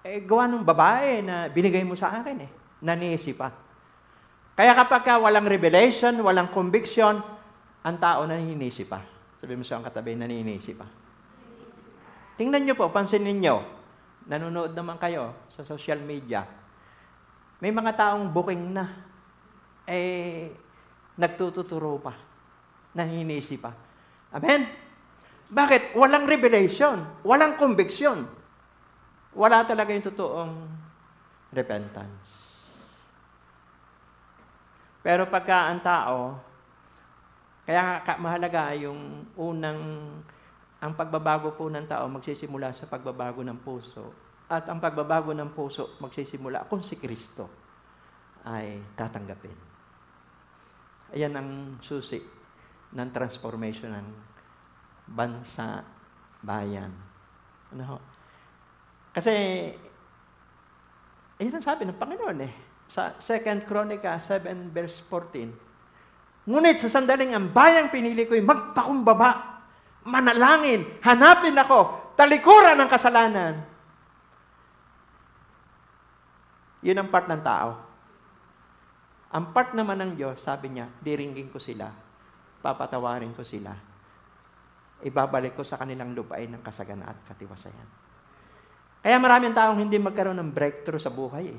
gawa ng babae na binigay mo sa akin nanisi pa. Kaya kapag walang revelation, walang conviction, ang tao naninisi pa. Sabi mo sa ang katabi, naninisi pa. Tingnan niyo po, pansinin niyo, nanonood naman kayo sa social media. May mga taong booking na, nagtututuro pa, naninisi pa. Amen? Bakit? Walang revelation, walang conviction. Wala talaga yung totoong repentance. Pero pagka ang tao, kaya mahalaga yung ang pagbabago po ng tao magsisimula sa pagbabago ng puso. At ang pagbabago ng puso magsisimula kung si Kristo ay tatanggapin. Ayan ang susi ng transformation ng bansa, bayan. Ano ho? Kasi, ayun ang sabi ng Panginoon sa 2 Chronica 7 verse 14. Ngunit sa sandaling ang bayang pinili ko'y magpakumbaba, manalangin, hanapin ako, talikuran ng kasalanan. Yun ang part ng tao. Ang part naman ng Diyos, sabi niya, diringgin ko sila, papatawarin ko sila, ibabalik ko sa kanilang lupain ng kasaganaan at katiwasayan. Kaya maraming taong hindi magkaroon ng breakthrough sa buhay.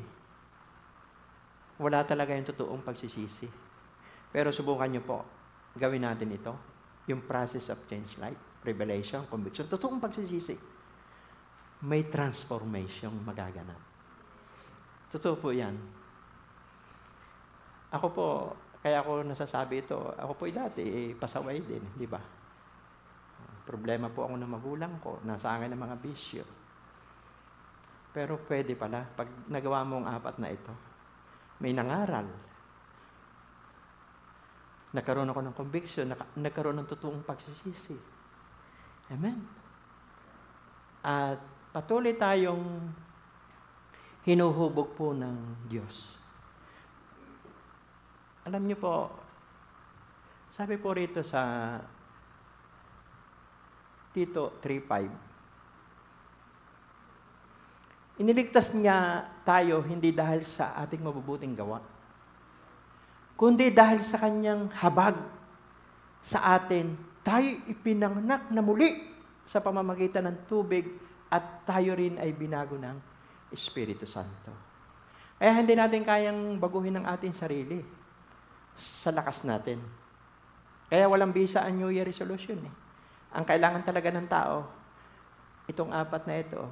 Wala talaga yung totoong pagsisisi. Pero subukan niyo po, gawin natin ito, yung process of change life, revelation, conviction, totoong pagsisisi. May transformation magaganap. Totoo po yan. Ako po, kaya ako nasasabi ito, ako po dati, pasaway din, di ba? Problema po ako ng magulang ko, nasa akin ang mga bisyo. Pero pwede pala, pag nagawa mo ang apat na ito, may nangaral. Nagkaroon ako ng conviction, nagkaroon ng totoong pagsisisi. Amen? At patuloy tayong hinuhubog po ng Diyos. Alam niyo po, sabi po rito sa Tito 3:5, iniligtas niya tayo hindi dahil sa ating mabubuting gawa, kundi dahil sa kanyang habag sa atin, tayo ipinanganak na muli sa pamamagitan ng tubig at tayo rin ay binago ng Espiritu Santo. Kaya hindi natin kayang baguhin ang ating sarili sa lakas natin. Kaya walang bisa ang New Year resolution. Ang kailangan talaga ng tao, itong apat na ito,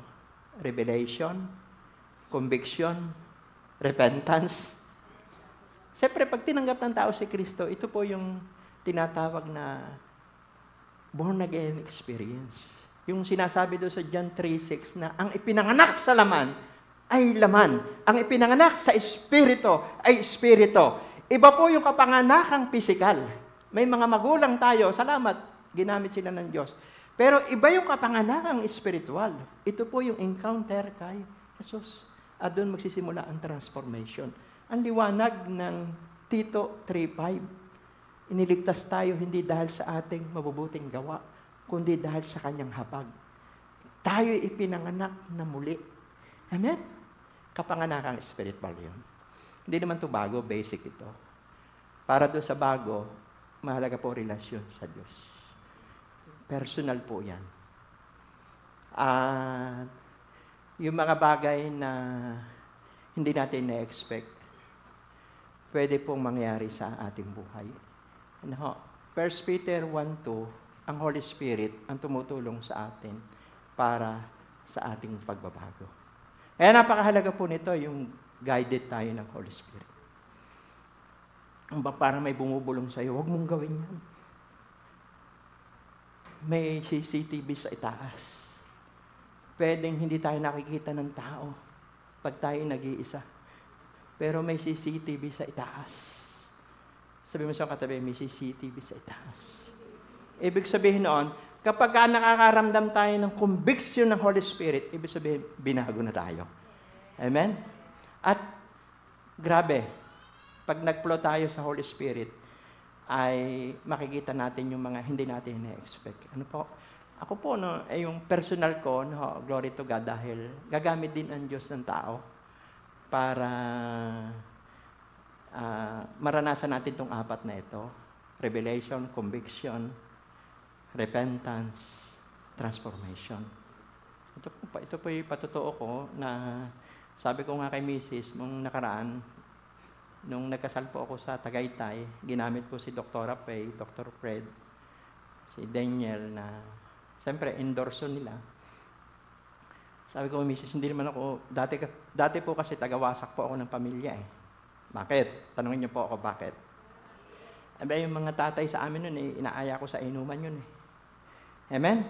revelation, conviction, repentance. Siyempre, pag tinanggap ng tao si Kristo, ito po yung tinatawag na born again experience. Yung sinasabi doon sa John 3:6 na ang ipinanganak sa laman ay laman. Ang ipinanganak sa Espiritu ay Espiritu. Iba po yung kapanganakang pisikal. May mga magulang tayo, salamat, ginamit sila ng Diyos. Pero iba yung kapanganakang espiritual. Ito po yung encounter kay Jesus. At doon magsisimula ang transformation. Ang liwanag ng Tito 3:5. Iniligtas tayo hindi dahil sa ating mabubuting gawa, kundi dahil sa kanyang habag. Tayo ipinanganak na muli. Amen? Kapanganakang spiritual yun. Hindi naman ito bago, basic ito. Para doon sa bago, mahalaga po relasyon sa Diyos. Personal po yan. At yung mga bagay na hindi natin na-expect, pwede pong mangyari sa ating buhay. 1 Peter 1:2, ang Holy Spirit ang tumutulong sa atin para sa ating pagbabago. Kaya napakahalaga po nito yung guided tayo ng Holy Spirit. Parang may bumubulong sa'yo, huwag mong gawin yan. May CCTV sa itaas. Pwedeng hindi tayo nakikita ng tao pag tayo nag-iisa. Pero may CCTV sa itaas. Sabi mo sa katabi, may CCTV sa itaas. Ibig sabihin noon, kapag nakakaramdam tayo ng conviction ng Holy Spirit, ibig sabihin, binago na tayo. Amen? At grabe, pag nag-flow tayo sa Holy Spirit, ay makikita natin yung mga hindi natin na-expect. Ano po? Ako po, yung personal ko, glory to God, dahil gagamit din ang Diyos ng tao para maranasan natin itong apat na ito. Revelation, conviction, repentance, transformation. Ito po yung patotoo ko na sabi ko nga kay Mrs. nung nakaraan, nung nagkasal po ako sa Tagaytay, ginamit po si Dr. Faye, Dr. Fred, si Daniel na, siyempre, endorso nila. Sabi ko, Mrs., hindi naman ako, dati po kasi tagawasak po ako ng pamilya eh. Bakit? Tanungin niyo po ako, bakit? Abi, yung mga tatay sa amin nun, inaaya ko sa inuman yun eh. Amen?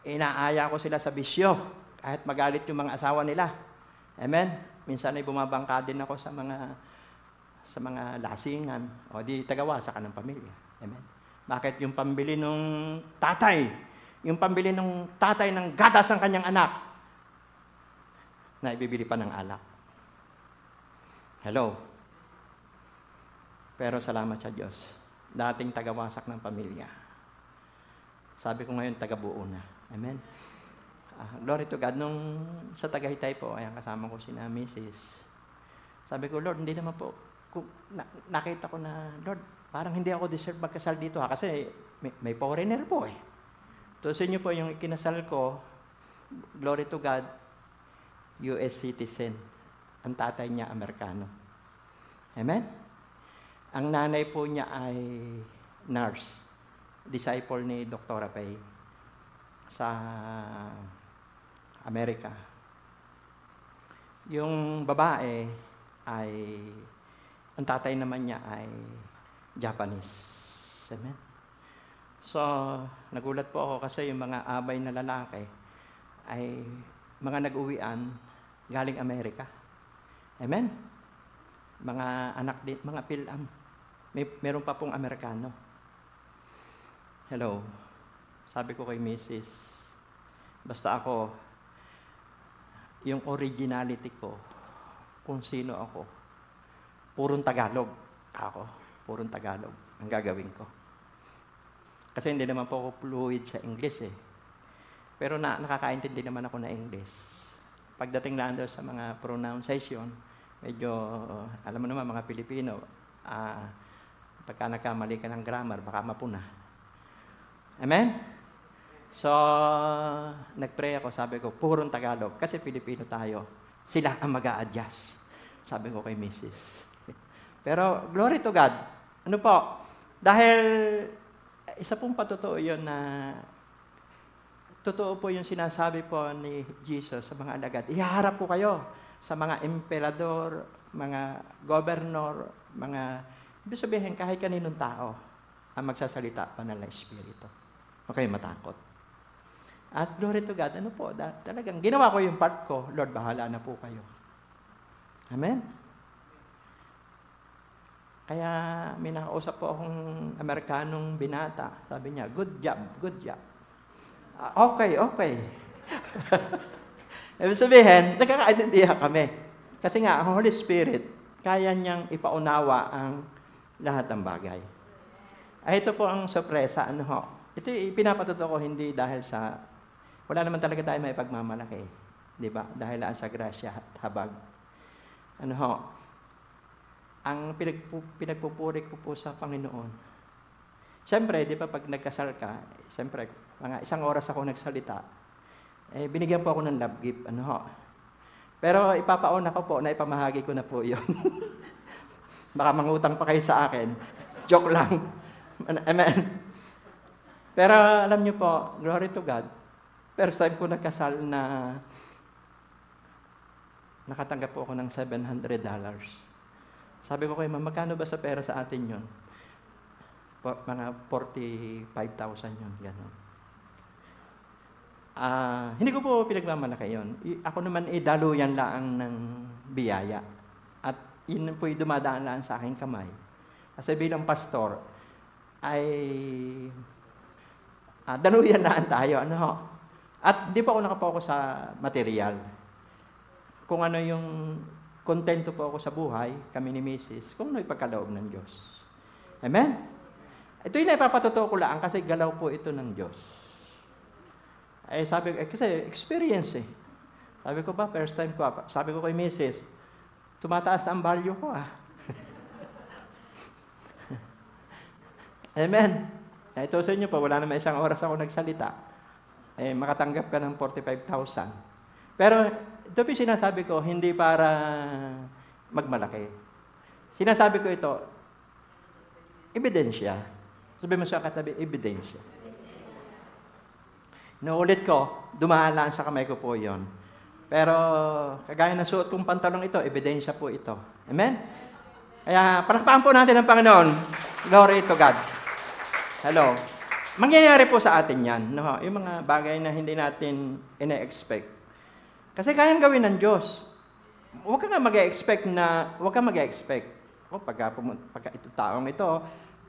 Inaaya ko sila sa bisyo, kahit magalit yung mga asawa nila. Amen? Minsan ay bumabangka din ako sa mga lasingan. O di tagawasak ka ng pamilya. Amen? Bakit? Yung pambili ng tatay ng gatas ng kanyang anak, na ibibili pa ng alak. Hello? Pero salamat sa Diyos. Dating tagawasak ng pamilya. Sabi ko ngayon, tagabuo na. Amen? Glory to God. Nung sa Tagaytay po, ayan, kasama ko si na Mrs. Sabi ko, Lord, hindi naman po, nakita ko na, Lord, parang hindi ako deserve magkasal dito kasi may foreigner po eh. Tapos inyo po yung ikinasal ko, glory to God, US citizen. Ang tatay niya, Amerikano. Amen? Ang nanay po niya ay nurse, disciple ni Dr. Pay sa Amerika. Yung babae ay, ang tatay naman niya ay Japanese. Amen? So, nagulat po ako kasi yung mga abay na lalaki ay mga nag-uwian galing Amerika. Amen? Mga anak din, mga pilam. Meron pa pong Amerikano. Hello. Sabi ko kay Mrs., basta ako, yung originality ko, kung sino ako, purong Tagalog. Ako, purong Tagalog ang gagawin ko. Kasi hindi naman po ako fluid sa English eh. Pero nakakaintindi naman ako na English. Pagdating lang doon sa mga pronunciation, medyo, alam mo naman mga Pilipino, pagka nagkamali ka ng grammar, baka mapuna. Amen? So, nag-pray ako, sabi ko, purong Tagalog, kasi Pilipino tayo. Sila ang mag-a-adjust. Sabi ko kay Mrs. Pero, glory to God. Ano po? Dahil, isa pong patotoo yun na, totoo po yung sinasabi po ni Jesus sa mga alagad. Iharap po kayo sa mga emperador, mga governor, mga, ibig sabihin, kahit kaninong tao ang magsasalita pa ng Espiritu. Okay, matakot. At glory to God, ano po, talagang ginawa ko yung part ko, Lord, bahala na po kayo. Amen? Kaya may nakausap po akong Amerikanong binata. Sabi niya, good job, good job. Okay. Ibig sabihin, nagkakaintindihan kami. Kasi nga, ang Holy Spirit, kaya niyang ipaunawa ang lahat ng bagay. Ay, ito po ang sorpresa. Ano ho? Ito pinapatuto ko hindi dahil sa wala naman talaga tayo may pagmamalaki. Di ba? Dahil lang sa grasya at habag. Ano ho? Ang pinagpupuri ko po sa Panginoon. Siyempre, di ba pag nagkasal ka, siyempre, mga 1 oras ako nagsalita, binigyan po ako ng love gift. Ano ho? Pero ipapauna ko po na ipamahagi ko na po yun. Baka mangutang pa kayo sa akin. Joke lang. Amen. Pero alam niyo po, glory to God, first time ko nagkasal na nakatanggap po ako ng $700. Sabi ko kay Ma'am, magkano ba sa pera sa atin yun? Mga 45,000 yun, gano'n. Hindi ko po pinagmamalaki yun. Ako naman daluyan lang ng biyaya. At yun po'y dumadaan lang sa aking kamay. Kasi bilang pastor, ay daluyan lang tayo. Ano ho? At di pa ako nakapokus sa material. Kung ano yung kontento po ako sa buhay, kami ni Mrs., kung ano ipagkaloob ng Diyos. Amen? Ito yung naipapatotoo ko lang kasi galaw po ito ng Diyos. Sabi ko, kasi experience eh. Sabi ko ba, first time ko, sabi ko kay Mrs., tumataas na ang value ko Amen? Ito sa inyo pa, wala naman 1 oras ako nagsalita. Makatanggap ka ng 45,000. Pero ito po sinasabi ko, hindi para magmalaki. Sinasabi ko ito, ebidensya. Sabi mo sa katabi, ebidensya. Naulit ko, dumaan lang sa kamay ko po yon. Pero kagaya ng suot kong pantalong ito, ebidensya po ito. Amen? Kaya palakpakan po natin ang Panginoon. Glory to God. Hello. Mangyayari po sa atin yan. No? Yung mga bagay na hindi natin ina-expect. Kasi kayang gawin ng Diyos. Huwag ka nga mag-expect na, huwag ka mag-expect. Pagka ito taong ito,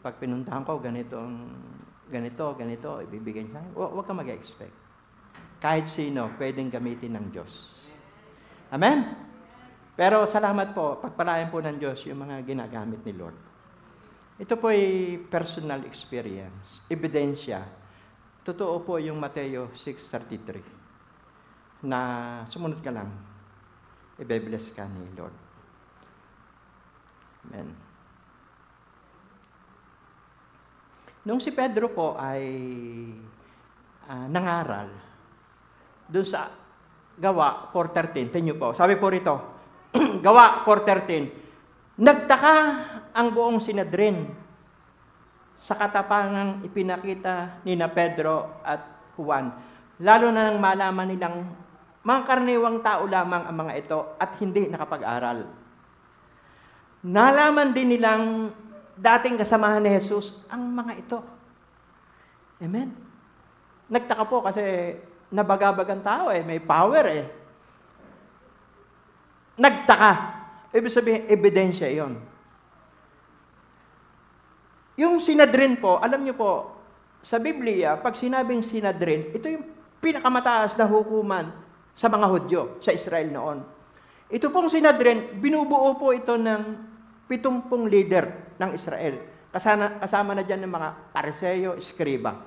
pag pinuntahan ko, ganito, ibibigay niya. Huwag ka mag-expect. Kahit sino, pwedeng gamitin ng Diyos. Amen? Pero salamat po, pagpalayan po ng Diyos yung mga ginagamit ni Lord. Ito po ay personal experience, ebidensya. Totoo po yung Mateo 6:33 na sumunod ka lang, i-bless ka ni Lord. Amen. Nung si Pedro po ay nangaral doon sa Gawa 4:13, tingnan po, sabi po rito, Gawa 4:13, nagtaka ang buong Sinedrin sa katapangang ipinakita ni na Pedro at Juan, lalo na nang malaman nilang mga karaniwang tao lamang ang mga ito at hindi nakapag-aral. Nalaman din nilang dating kasamahan ni Jesus ang mga ito. Amen? Nagtaka po kasi nabagabag ang tao may power Nagtaka. Ibig sabihin, ebidensya yon. Yung Sinedrin po, alam niyo po, sa Biblia, pag sinabing Sinedrin, ito yung pinakamataas na hukuman sa mga Hudyo, sa Israel noon. Ito pong Sinedrin, binubuo po ito ng 70 leader ng Israel. Kasama na dyan ng mga Pariseo, Eskriba.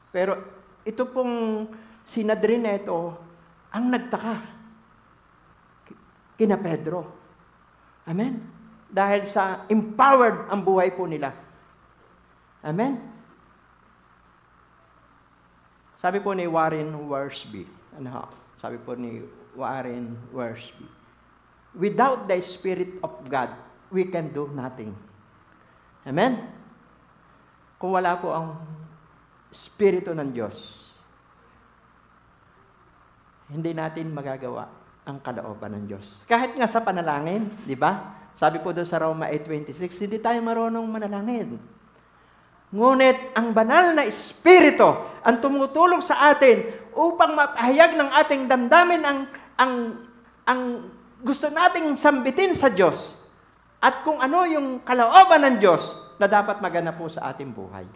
Pero ito pong Sinedrin na ito, ang nagtaka kina Pedro. Amen? Dahil sa empowered ang buhay po nila. Amen? Sabi po ni Warren Wiersbe, sabi po ni Warren Wiersbe, without the Spirit of God, we can do nothing. Amen? Kung wala po ang Espiritu ng Diyos, hindi natin magagawa ang kalooban ng Diyos. Kahit nga sa panalangin, di ba? Sabi po doon sa Roma 8:26, hindi tayo marunong manalangin. Ngunit ang banal na Espiritu ang tumutulong sa atin upang mapahayag ng ating damdamin ang gusto nating sambitin sa Diyos at kung ano yung kalooban ng Diyos na dapat maganap po sa ating buhay.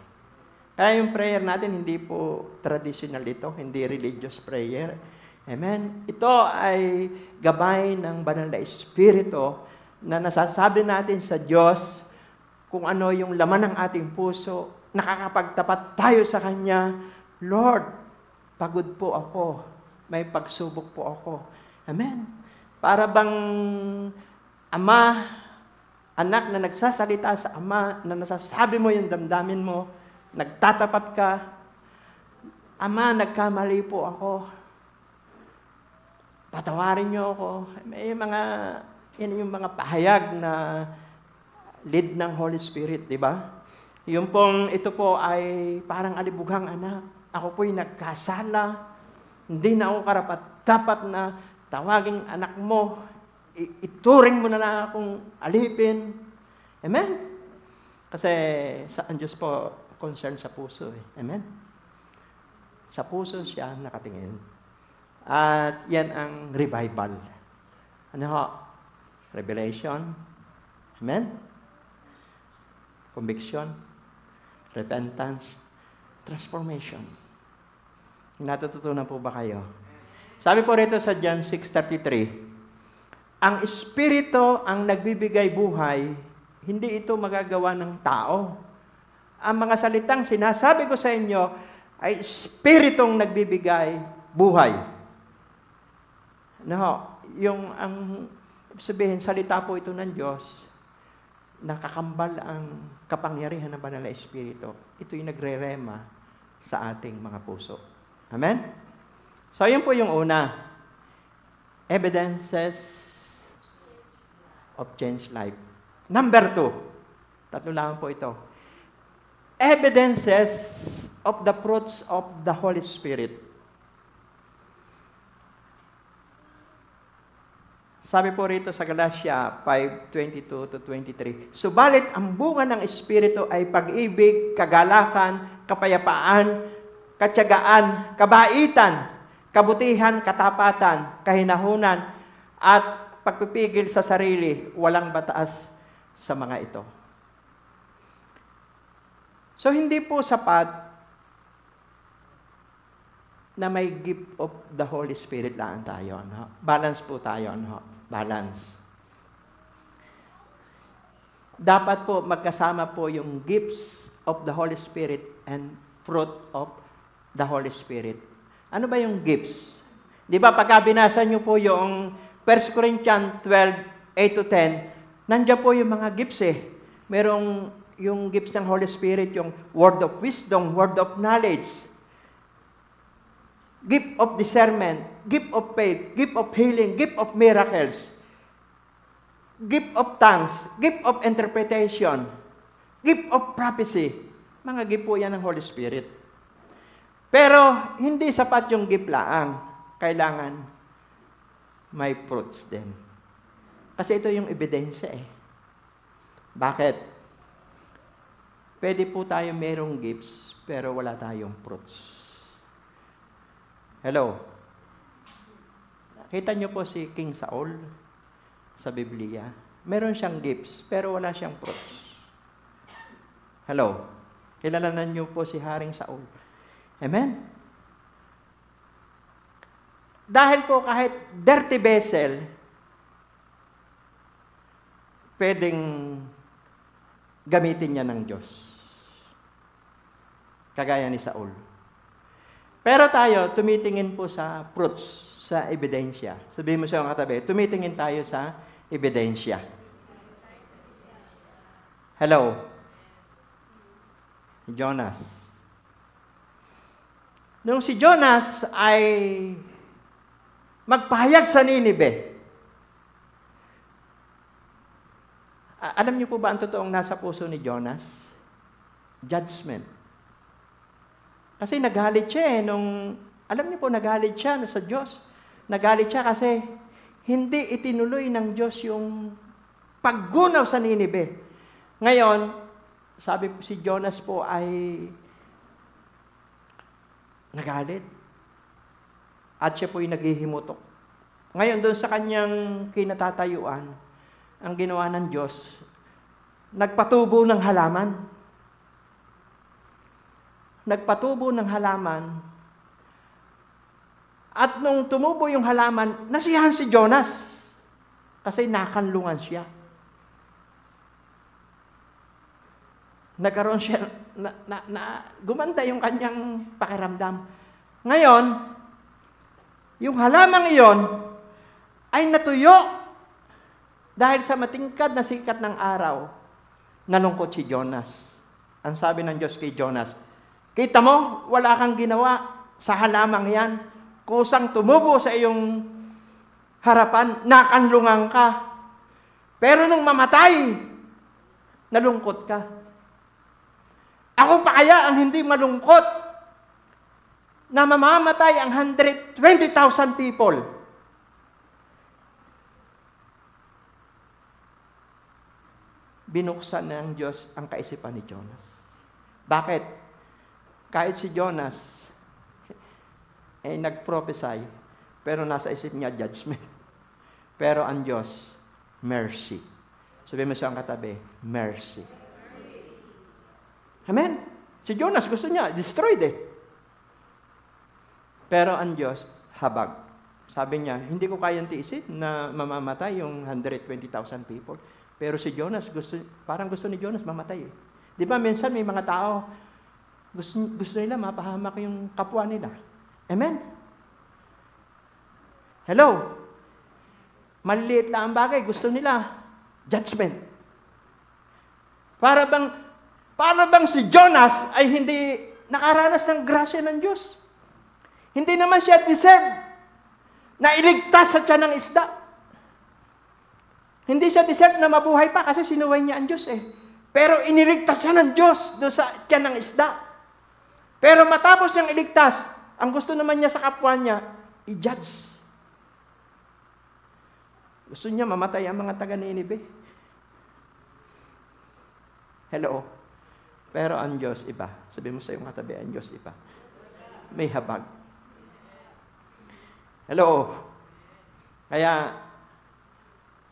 Kaya yung prayer natin, hindi po traditional ito, hindi religious prayer. Amen? Ito ay gabay ng banal na Espiritu na nasasabi natin sa Diyos kung ano yung laman ng ating puso, nakakapagtapat tayo sa Kanya, Lord, pagod po ako, may pagsubok po ako. Amen? Para bang ama, anak na nagsasalita sa ama, na nasasabi mo yung damdamin mo, nagtatapat ka, Ama, nagkamali po ako. Patawarin niyo ako. May yan yung mga pahayag na lead ng Holy Spirit, di ba? Yung pong ito po ay parang alibughang anak. Ako po'y nagkasala. Hindi na ako karapat-dapat na tawaging anak mo. Ituring mo na lang akong alipin. Amen? Kasi ang Diyos po concerned sa puso. Amen? Sa puso siya nakatingin. At yan ang revival. Ano ho? Revelation. Amen? Conviction. Repentance. Transformation. Natututunan po ba kayo? Sabi po rito sa John 6:33, ang Espiritu ang nagbibigay buhay, hindi ito magagawa ng tao. Ang mga salitang sinasabi ko sa inyo ay Espiritong nagbibigay buhay. No, ang sabihin, salita po ito ng Diyos, nakakambal ang kapangyarihan ng Banal na Espiritu. Ito yung nagre-rema sa ating mga puso. Amen? So, yun po yung una. Evidences of changed life. Number 2. Tatlo lang po ito. Evidences of the fruits of the Holy Spirit. Sabi po rito sa Galatia 5:22-23, subalit ang bunga ng Espiritu ay pag-ibig, kagalakan, kapayapaan, katyagaan, kabaitan, kabutihan, katapatan, kahinahunan, at pagpipigil sa sarili, walang bataas sa mga ito. So, hindi po sapat na may gift of the Holy Spirit lang tayo. Ano? Balance po tayo. Ano? Balance. Dapat po magkasama po yung gifts of the Holy Spirit and fruit of the Holy Spirit. Ano ba yung gifts? Di ba pagka binasa nyo po yung 1 Corinthians 12, 8 to 10, nandiyan po yung mga gifts eh. Merong yung gifts ng Holy Spirit, yung word of wisdom, word of knowledge, gift of discernment, gift of faith, gift of healing, gift of miracles, gift of tongues, gift of interpretation, gift of prophecy. Mga gift po yan ng Holy Spirit. Pero hindi sapat yung gift laang. Kailangan may fruits din. Kasi ito yung ebidensya eh. Bakit? Pwede po tayo merong gifts, pero wala tayong fruits. Hello? Kita niyo po si King Saul sa Biblia. Meron siyang gifts, pero wala siyang fruits. Hello? Kilalanan niyo po si Haring Saul. Amen? Dahil po kahit dirty vessel, pwedeng gamitin niya ng Diyos. Kagaya ni Saul. Pero tayo, tumitingin po sa fruits, sa ebidensya. Sabihin mo sa mga katabi, tumitingin tayo sa ebidensya. Hello? Jonas. Nung si Jonas ay magpahayag sa Ninive, alam niyo po ba ang totoong nasa puso ni Jonas? Judgment. Kasi nagalit siya alam niyo po, nagalit siya sa Diyos. Nagalit siya kasi hindi itinuloy ng Diyos yung paggunaw sa Ninive. Ngayon, sabi po si Jonas po ay nagalit. At siya po ay naghihimutok. Ngayon, doon sa kanyang kinatatayuan, ang ginawa ng Diyos, nagpatubo ng halaman. Nagpatubo ng halaman. At nung tumubo yung halaman, nasiyahan si Jonas. Kasi nakanlungan siya. Nagkaroon siya, gumanda yung kanyang pakiramdam. Ngayon, yung halamang iyon ay natuyo dahil sa matingkad na sikat ng araw, nalungkot si Jonas. Ang sabi ng Diyos kay Jonas, kita mo, wala kang ginawa sa halamang yan. Kusang tumubo sa iyong harapan, nakanlungan ka. Pero nung mamatay, nalungkot ka. Ako pa kaya ang hindi malungkot na mamamatay ang 120,000 people. Binuksan ng Diyos ang kaisipan ni Jonas. Bakit? Kahit si Jonas ay nag-prophesy, pero nasa isip niya judgment. Pero ang Diyos, mercy. Sabihin mo siyang katabi, mercy. Amen? Si Jonas gusto niya, destroyed eh. Pero ang Diyos, habag. Sabi niya, hindi ko kayang tiisin na mamamatay yung 120,000 people. Pero si Jonas, parang gusto ni Jonas mamatay eh. Di ba minsan may mga tao, gusto nila mapahamak yung kapwa nila. Amen? Hello? Maliliit lang ang bagay, gusto nila judgment. Para bang si Jonas ay hindi nakaranas ng grasya ng Diyos. Hindi naman siya deserve na iligtas sa tiyan ng isda. Hindi siya deserve na mabuhay pa kasi sinuway niya ang Diyos eh. Pero iniligtas siya ng Diyos doon sa tiyan ng isda. Pero matapos niyang iligtas, ang gusto naman niya sa kapwa niya, i-judge. Gusto niya mamatay ang mga taga-Ninive. Hello? Pero ang Diyos iba. Sabi mo sa iyong katabi, ang Diyos iba. May habag. Hello? Kaya,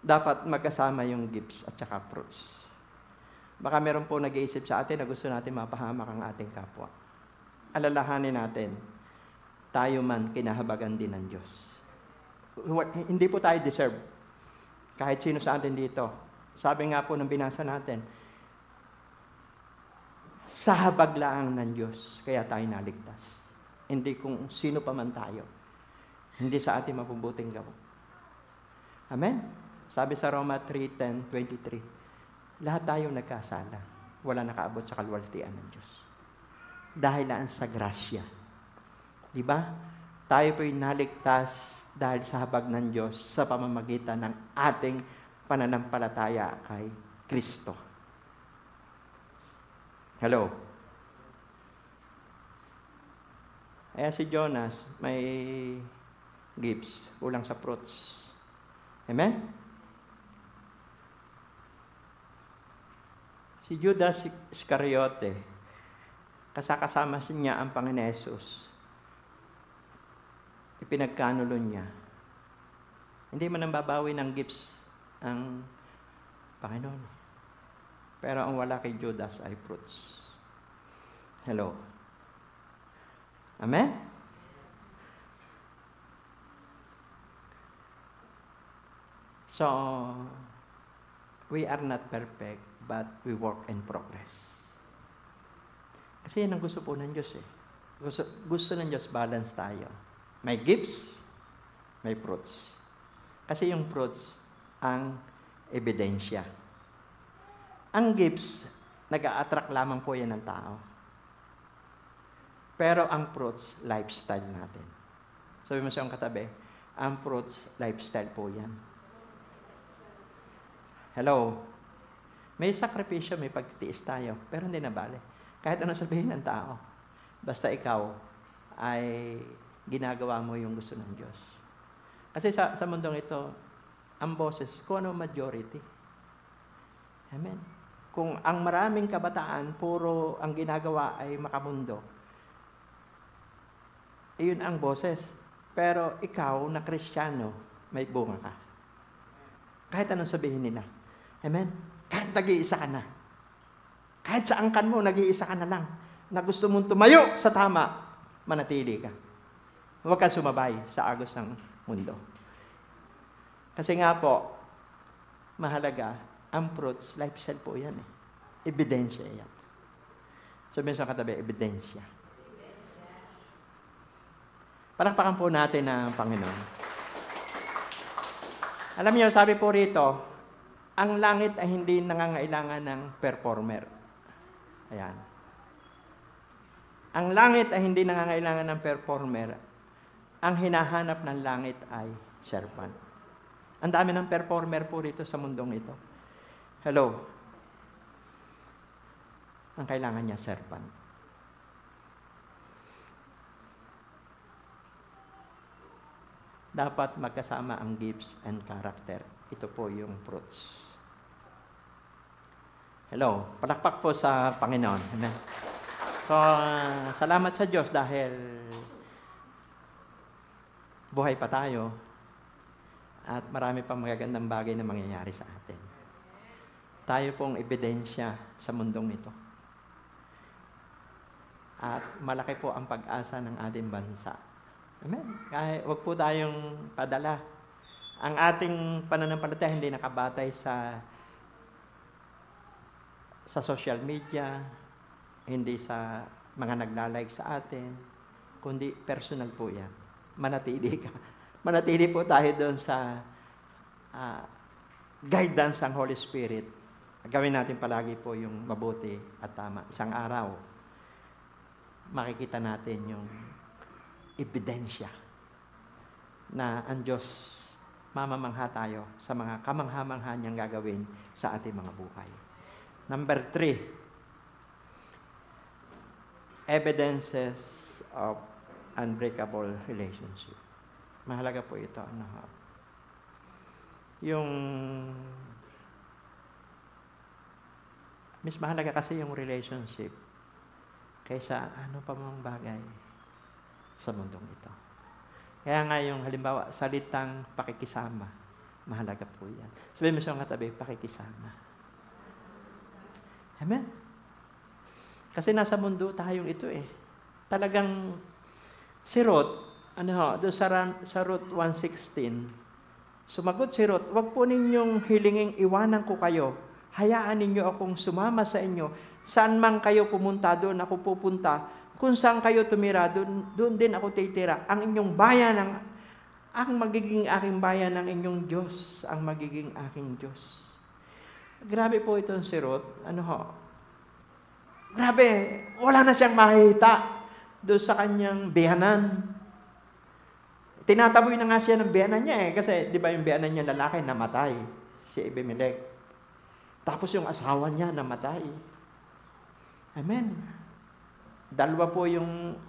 dapat magkasama yung gifts at saka fruits. Baka meron po nag-iisip sa atin na gusto natin mapahamak ang ating kapwa. Alalahanin natin, tayo man kinahabagan din ng Diyos. Hindi po tayo deserve. Kahit sino sa atin dito. Sabi nga po ng binasa natin, sa habag lang ng Diyos, kaya tayo naligtas. Hindi kung sino pa man tayo. Hindi sa ating mabubuting gawa. Amen? Sabi sa Roma 3:10-23, lahat tayo nagkasala. Wala nakaabot sa kalwalhatian ng Diyos. Dahil lang sa grasya. Di ba? Tayo po'y naligtas dahil sa habag ng Diyos sa pamamagitan ng ating pananampalataya kay Kristo. Hello? Kaya si Jonas may gifts, kulang sa fruits. Amen? Si Judas Iscariote, kasama niya ang Panginoon Hesus. Ipinagkanulo niya. Hindi man nababawi ng gifts ang Panginoon. Pero ang wala kay Judas ay fruits. Hello? Amen? So, we are not perfect, but we work in progress. Kasi yan ang gusto po ng Diyos eh. Gusto ng Diyos balance tayo. May gifts, may fruits. Kasi yung fruits, ang ebidensya. Ang gifts, nag-a-attract lamang po yan ng tao. Pero ang fruits, lifestyle natin. Sabi mo siyang katabi, ang fruits, lifestyle po yan. Hello? May sakripisyo, may pagtitiis tayo, pero hindi na bale. Kahit ano sabihin ng tao, basta ikaw ay ginagawa mo yung gusto ng Diyos. Kasi sa mundong ito, ang boses, kung ano majority. Amen. Kung ang maraming kabataan, puro ang ginagawa ay makamundo, iyon ang boses. Pero ikaw na Kristiyano, may bunga ka. Kahit anong sabihin nila. Amen? Kahit nag-iisa ka na. Kahit sa angkan mo, nag-iisa ka na lang. Na gusto mong tumayo sa tama, manatili ka. Huwag kang sumabay sa agos ng mundo. Kasi nga po, mahalaga, ang fruits, lifestyle po yan eh. Ebidensya yan. Sabihin sa katabi, ebidensya. Palakpakan po natin ang Panginoon. Alam niyo, sabi po rito, ang langit ay hindi nangangailangan ng performer. Ayan. Ang langit ay hindi nangangailangan ng performer. Ang hinahanap ng langit ay servant. Ang dami ng performer po rito sa mundong ito. Hello? Ang kailangan niya, servant. Dapat magkasama ang gifts and character. Ito po yung fruits. Hello? Palakpak po sa Panginoon. Amen. So, salamat sa Diyos dahil buhay pa tayo at marami pang magagandang bagay na mangyayari sa atin. Tayo pong ebidensya sa mundong ito. At malaki po ang pag-asa ng ating bansa. Amen. Kaya wag po tayong padala. Ang ating pananampalataya hindi nakabatay sa social media, hindi sa mga nagla-like sa atin, kundi personal po yan. Manatili ka. Manatili po tayo doon sa guidance ng Holy Spirit. Gawin natin palagi po yung mabuti at tama. Isang araw, makikita natin yung ebidensya na ang Diyos mamamangha tayo sa mga kamangha-mangha niyang gagawin sa ating mga buhay. Number 3, evidences of unbreakable relationship. Mahalaga po ito. Mas mahalaga kasi yung relationship kaysa ano pa mang bagay sa mundong ito. Kaya nga yung halimbawa, salitang pakikisama, mahalaga po yan. Sabihin mo sa mga tabi, pakikisama. Amen? Kasi nasa mundo tayong ito eh. Talagang Si Ruth, doon sa Ruth 1:16, sumagot si Ruth, "Wag po ninyong hilinging iwanan ko kayo. Hayaan ninyo akong sumama sa inyo. Saan man kayo pumunta, doon ako pupunta. Kung saan kayo tumira, doon din ako titira. Ang inyong bayan, ang magiging aking bayan, ang inyong Diyos, ang magiging aking Diyos." Grabe po itong si Ruth. Grabe, wala na siyang makikita doon sa kanyang biyanan. Tinataboy na nga siya ng biyanan niya kasi di ba yung biyanan niya lalaki namatay, si Abimelech. Tapos yung asawa niya namatay. Amen. Dalawa po yung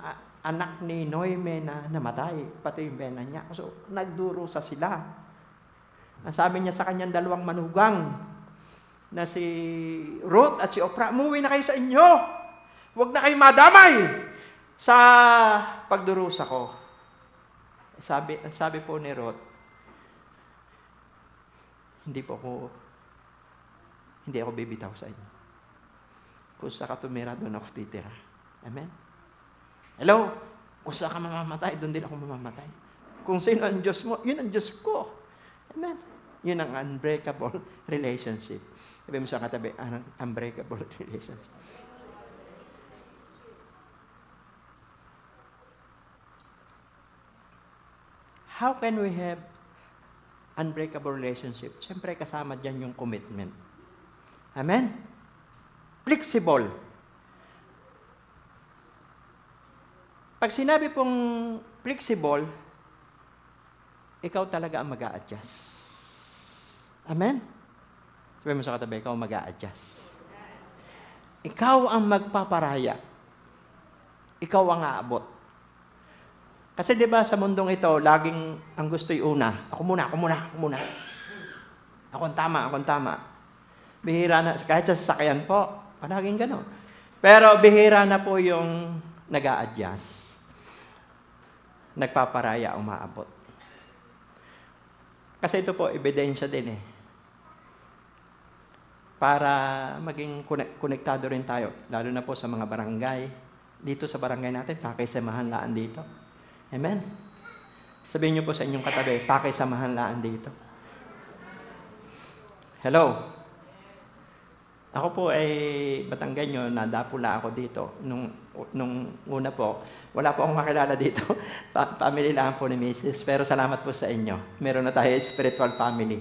anak ni Noemi na namatay, pati yung biyanan niya. So, nagdurusa sila. Ang sabi niya sa kanyang dalawang manugang na si Ruth at si Oprah, "Umuwi na kayo sa inyo. Huwag na kayo madamay sa pagdurusa ko." Sabi po ni Ruth, hindi ako bibitaw sa inyo. Kung saan ka tumira, doon ako titira. Amen? Hello? Kung saan ka mamamatay, doon din ako mamamatay. Kung sino ang Diyos mo, yun ang Diyos ko. Amen? Yun ang unbreakable relationship. Sabi mo sa katabi, unbreakable relationship. How can we have unbreakable relationship? Siyempre, kasama dyan yung commitment. Amen? Flexible. Pag sinabi pong flexible, ikaw talaga ang mag-a-adjust. Amen? Sabi mo sa katabi, ikaw ang mag-a-adjust. Ikaw ang magpaparaya. Ikaw ang aabot. Kasi di ba sa mundong ito, laging ang gusto'y una. Ako muna. Ako ang tama. Bihira na, kahit sa sasakyan po, palaging gano'n. Pero bihira na po yung nag-a-adjust. Nagpaparaya, umaabot. Kasi ito po, ebidensya din Para maging konektado rin tayo, lalo na po sa mga barangay. Dito sa barangay natin, pakisamahan laan dito. Amen? Sabihin niyo po sa inyong katabi, pakisamahan laan dito. Hello? Ako po ay Batanggenyo, nadapula ako dito. Nung una po, wala po akong makilala dito. Family lang po ni Mrs. Pero salamat po sa inyo. Meron na tayo spiritual family.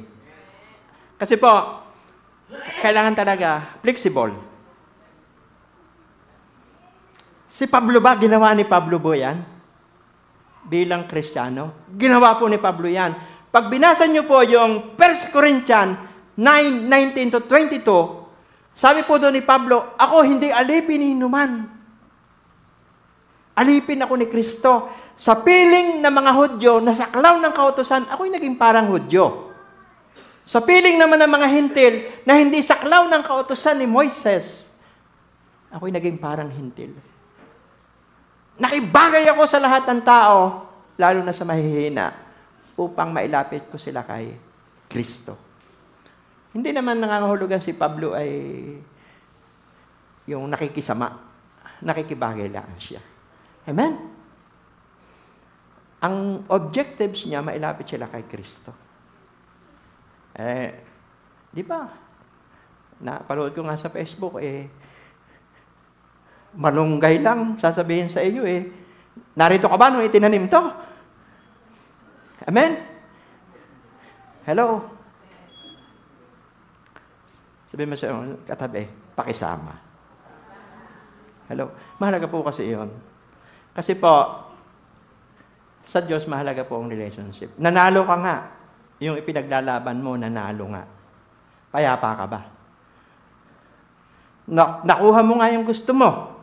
Kasi po, kailangan talaga flexible. Si Pablo ba, ginawa ni Pablo po yan? Bilang Kristiyano. Ginawa po ni Pablo yan. Pag binasa niyo po yung 1 Corinthians 9:19-22, sabi po doon ni Pablo, "Ako hindi alipin ni inuman. Alipin ako ni Kristo. Sa piling ng mga Hudyo, na saklaw ng kautusan, ako'y naging parang Hudyo. Sa piling naman ng mga Hintil, na hindi saklaw ng kautusan ni Moises, ako'y naging parang Hintil. Nakibagay ako sa lahat ng tao, lalo na sa mahihina, upang mailapit ko sila kay Kristo." Hindi naman nangangahulugan si Pablo ay yung nakikisama. Nakikibagay lang siya. Amen? Ang objectives niya, mailapit sila kay Kristo. Di ba? Napanood ko nga sa Facebook, malunggay lang, sasabihin sa iyo narito ka ba nung itinanim to? Amen? Hello? Sabihin mo sa iyo, katabi, pakisama. Hello? Mahalaga po kasi yun. Kasi po, sa Diyos, mahalaga po ang relationship. Nanalo ka nga. Yung ipinaglalaban mo, nanalo nga. Payapa ka ba? Nakuha mo nga yung gusto mo.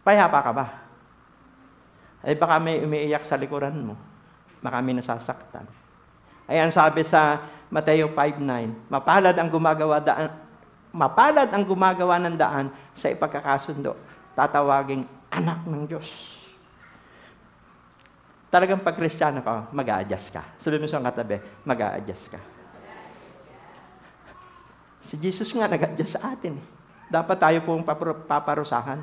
Payapa ka ba? Ay baka may umiiyak sa likuran mo. Baka may nasasaktan. Ayan sabi sa Mateo 5:9, mapalad ang gumagawa ng daan sa ipagkakasundo, tatawaging anak ng Diyos. Talagang pag Kristiyano ka, mag-a-adjust ka. Sabi mo sa katabi, mag-a-adjust ka. Si Jesus nga nag-adjust sa atin. Dapat tayo pong paparusahan.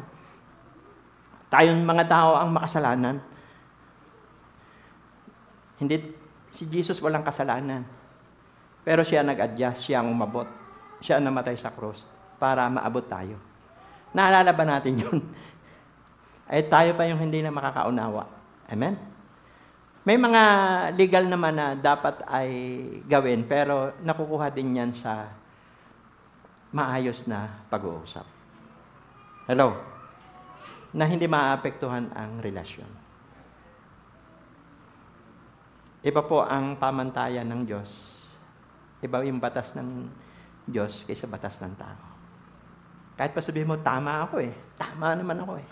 Tayong mga tao ang makasalanan. Hindi, si Jesus walang kasalanan. Pero siya nag-adjust, siya ang umabot. Siya ang namatay sa krus para maabot tayo. Naalala ba natin yun? Ay tayo pa yung hindi na makakaunawa. Amen? May mga legal naman na dapat ay gawin, pero nakukuha din yan sa maayos na pag-uusap. Hello? Na hindi maapektuhan ang relasyon. Iba po ang pamantayan ng Diyos. Iba yung batas ng Diyos kaysa batas ng tao. Kahit pa sabihin mo, tama ako eh. Tama naman ako eh.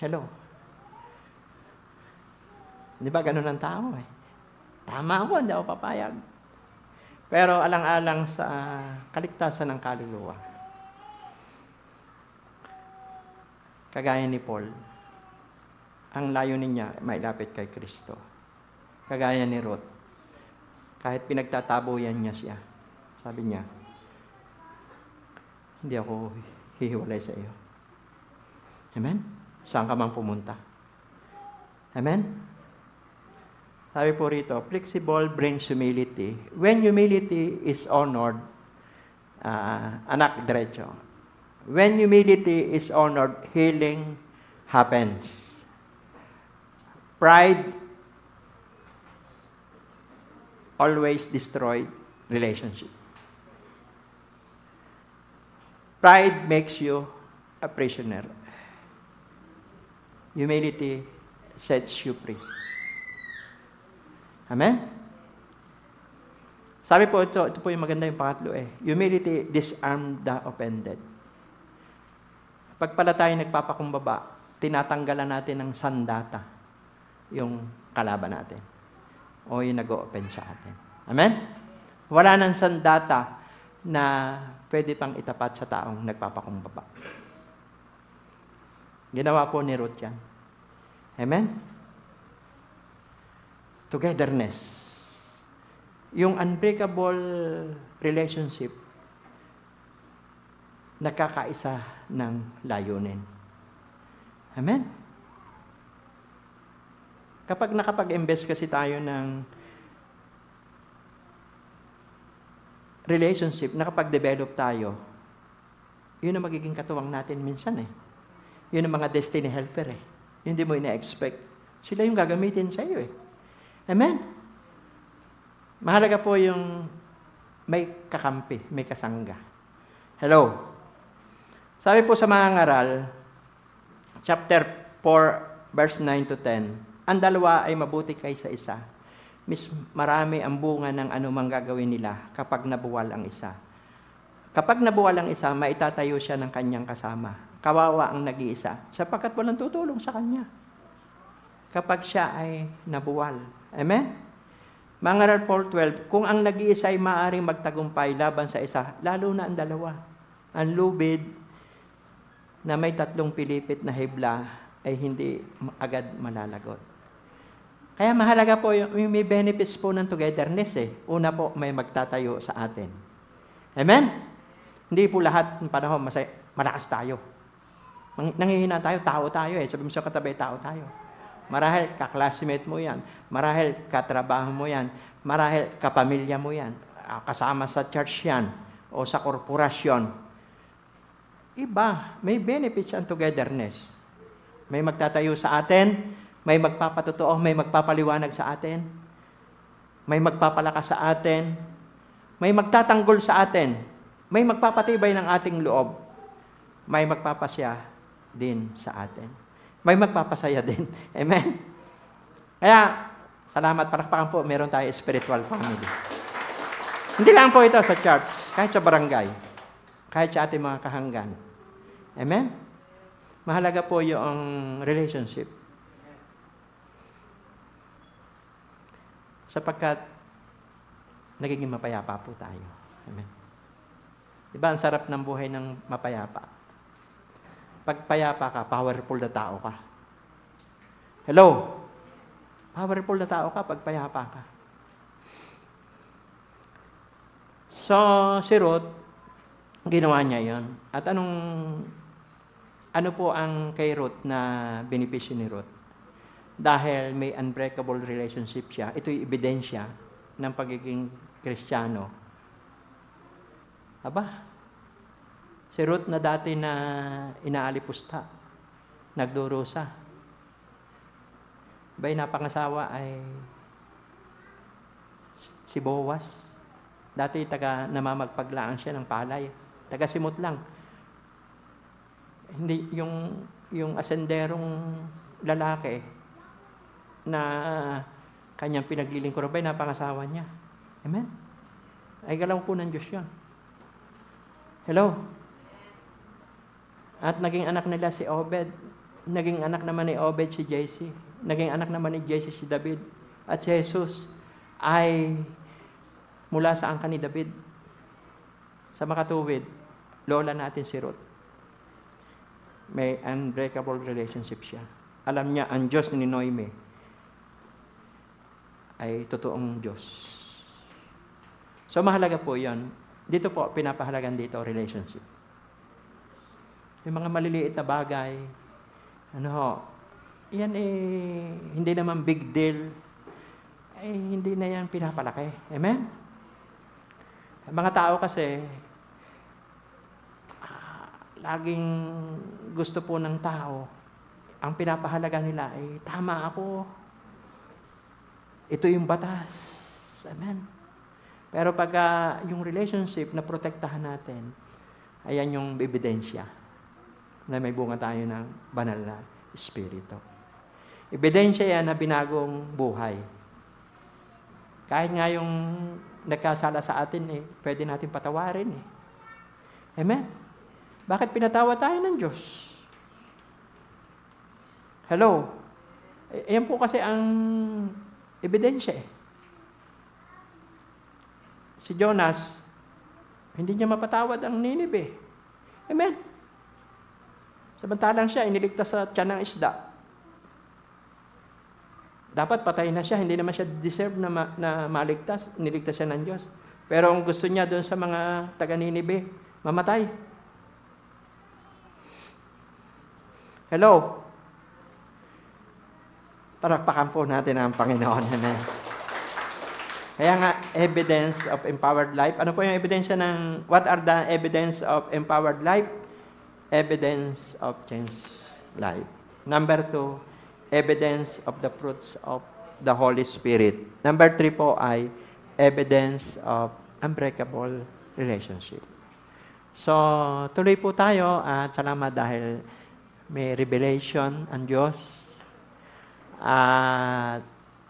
Hello? Di ba ganun ang tao eh? Tama ako, hindi ako papayag. Pero alang-alang sa kaligtasan ng kaluluwa. Kagaya ni Paul, ang layunin niya, mailapit kay Kristo. Kagaya ni Ruth, kahit pinagtatabuyan niya siya, sabi niya, hindi ako hihiwalay sa iyo. Amen? Saan ka mang pumunta? Amen? Sabi po rito, flexible brings humility. When humility is honored, anak diretso. When humility is honored, healing happens. Pride always destroy relationship. Pride makes you a prisoner. Humility sets you free. Amen? Sabi po ito po yung maganda yung pangatlo eh. Humility disarm the offended. Pag pala tayo nagpapakumbaba, tinatanggalan natin ng sandata yung kalaban natin. O yung nag-o-offend sa atin. Amen? Wala nang sandata na pwede pang itapat sa taong nagpapakumbaba. Ginawa po ni Ruth yan. Amen? Togetherness. Yung unbreakable relationship, nakakaisa ng layunin. Amen? Kapag nakapag-invest kasi tayo ng relationship, nakapag-develop tayo, yun ang magiging katuwang natin minsan eh. Yun ang mga destiny helper eh. Hindi mo ina-expect. Sila yung gagamitin sa iyo eh. Amen? Mahalaga po yung may kakampi, may kasangga. Hello? Sabi po sa mga ngaral, chapter 4, verse 9 to 10, ang dalawa ay mabuti kaysa isa. Marami ang bunga ng anumang gagawin nila kapag nabuwal ang isa. Kapag nabuwal ang isa, maitatayo siya ng kanyang kasama. Kawawa ang nag-iisa, sapagkat walang tutulong sa kanya. Kapag siya ay nabuwal. Amen? Mangaral 4:12, kung ang nag-iisa ay maaaring magtagumpay laban sa isa, lalo na ang dalawa. Ang lubid na may 3 pilipit na hibla ay hindi agad malalagot. Kaya mahalaga po yung may benefits po ng togetherness eh. Una po, may magtatayo sa atin. Amen? Hindi po lahat ng panahon malakas tayo. Nangihina tayo, tao tayo eh. Sabi mo sa katabi, tao tayo. Marahil ka-classmate mo yan. Marahil katrabaho mo yan. Marahil kapamilya mo yan. Kasama sa church yan. O sa korporasyon. Iba, may benefits ang togetherness. May magtatayo sa atin, may magpapatotoo, may magpapaliwanag sa atin, may magpapalakas sa atin, may magtatanggol sa atin, may magpapatibay ng ating loob, may magpapasya din sa atin. May magpapasaya din. Amen? Kaya, salamat, palakpakan po, meron tayo spiritual family. Hindi lang po ito sa church, kahit sa barangay, kahit sa ating mga kahanggan. Amen? Mahalaga po yung relationship. Sapagkat nagiging mapayapa po tayo. Amen. Diba, ang sarap ng buhay ng mapayapa? Pag payapa ka, powerful na tao ka. Hello? Powerful na tao ka pag payapa ka. So, si Ruth, ginawa niya yon. At anong Ano po ang kay Ruth na benepisyo ni Ruth? Dahil may unbreakable relationship siya, ito'y ebidensya ng pagiging Kristiyano. Aba, si Ruth na dati na inaalipusta, nagdurusa, ba'y napangasawa ay si Boaz. Dati namamagpaglaan siya ng palay, taga simot lang. Hindi yung asenderong lalaki na kanyang pinaglilingkuran ba'y napangasawa niya. Amen? Ay galaw po ng Diyos yun. Hello? At naging anak nila si Obed. Naging anak naman ni Obed si Jesse. Naging anak naman ni Jesse si David. At si Jesus ay mula sa angkan ni David. Sa makatuwid, lola natin si Ruth. May unbreakable relationship siya. Alam niya, ang Diyos ni Noemi ay totoong Diyos. So, mahalaga po yon. Dito po, pinapahalagan dito, relationship. Yung mga maliliit na bagay, yan hindi naman big deal, hindi na yan pinapalaki. Amen? Mga tao kasi, laging gusto po ng tao, ang pinapahalaga nila ay, tama ako. Ito yung batas. Amen. Pero pag yung relationship na protektahan natin, ayan yung ebidensya na may bunga tayo ng banal na Espiritu. Ebidensya yan na binagong buhay. Kahit nga yung nagkasala sa atin, pwede natin patawarin. Amen? Bakit pinatawa tayo ng Diyos? Hello? Ayan po kasi ang ebidensya Si Jonas, hindi niya mapatawad ang Nineveh. Amen? Samantalang siya, iniligtas sa tiyan ng isda. Dapat patay na siya, hindi naman siya deserve na maligtas. Niligtas siya ng Diyos. Pero ang gusto niya doon sa mga taga-Nineveh, mamatay. Hello? Palakpakan po natin ang Panginoon. Amen. Kaya nga, evidence of empowered life. Ano po yung ebidensya what are the evidence of empowered life? Evidence of changed life. Number 2, evidence of the fruits of the Holy Spirit. Number 3 po ay evidence of unbreakable relationship. So, tuloy po tayo at salamat dahil may revelation ang Diyos. At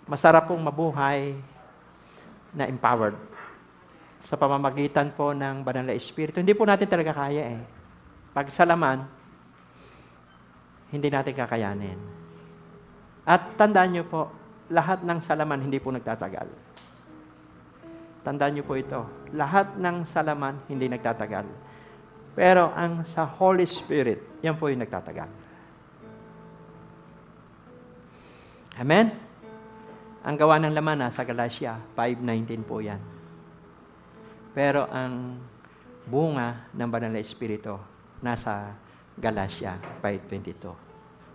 masarap pong mabuhay na empowered sa pamamagitan po ng banal na Espiritu. Hindi po natin talaga kaya Pag sa laman, hindi natin kakayanin. At tandaan nyo po, lahat ng salaman hindi po nagtatagal. Tandaan nyo po ito, lahat ng salaman hindi nagtatagal. Pero ang sa Holy Spirit, yan po yung nagtatagal. Amen? Ang gawa ng laman nasa Galatia 5:19 po yan. Pero ang bunga ng banal na Espiritu nasa Galatia 5:22.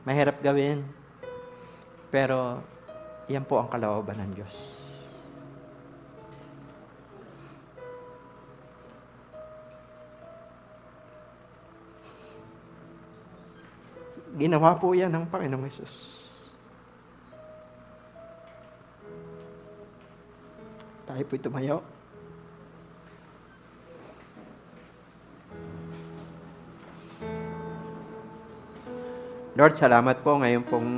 Mahirap gawin, pero yan po ang kalooban ng Diyos. Ginawa po yan ng Panginoong Hesus. Tayo po'y tumayo. Lord, salamat po ngayon pong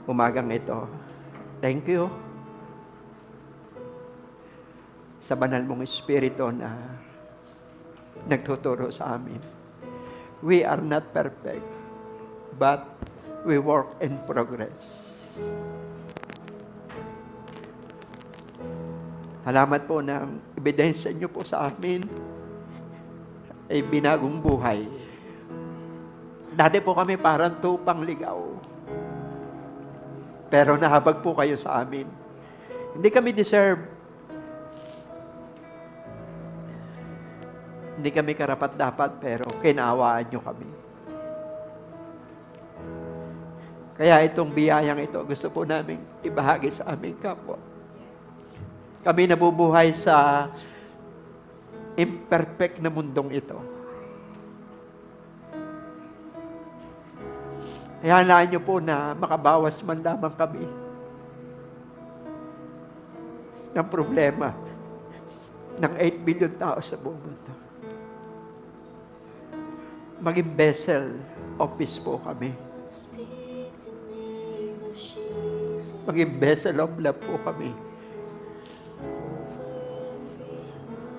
umagang ito. Thank you sa banal mong Espiritu na nagtuturo sa amin. We are not perfect, but we work in progress. Salamat po na ang ebidensya niyo po sa amin ay binagong buhay. Dati po kami parang tupang ligaw. Pero nahabag po kayo sa amin. Hindi kami deserve. Hindi kami karapat-dapat, pero kinaawaan niyo kami. Kaya itong biyayang ito, gusto po namin ibahagi sa aming kapwa. Kami nabubuhay sa imperfect na mundong ito. Hayaan niyo po na makabawas man lamang kami ng problema ng 8 billion tao sa buong mundo. Maging vessel of peace po kami. Maging vessel of love po kami.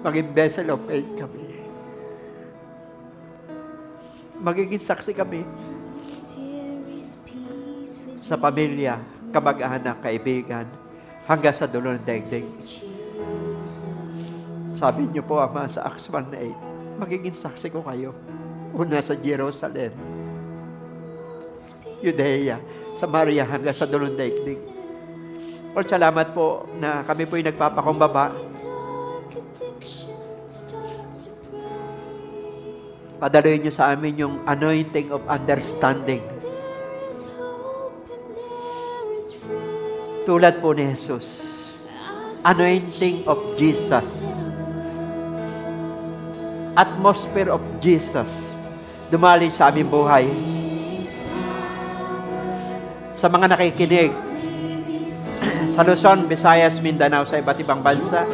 Maging vessel of faith kami. Magiging saksi kami sa pamilya, kamag-anak, kaibigan, hanggang sa dulo ng daigdig. Sabi niyo po, Ama, sa Acts 1:8, magiging saksi ko kayo. Una sa Jerusalem, Judea, Samaria, hanggang sa dulo ng daigdig. Lord, salamat po na kami po'y nagpapakumbaba. Padaluin niyo sa amin yung anointing of understanding. Tulad po ni Jesus. Anointing of Jesus. Atmosphere of Jesus. Dumali sa aming buhay. Sa mga nakikinig sa Luzon, Visayas, Mindanao, sa iba't ibang bansa,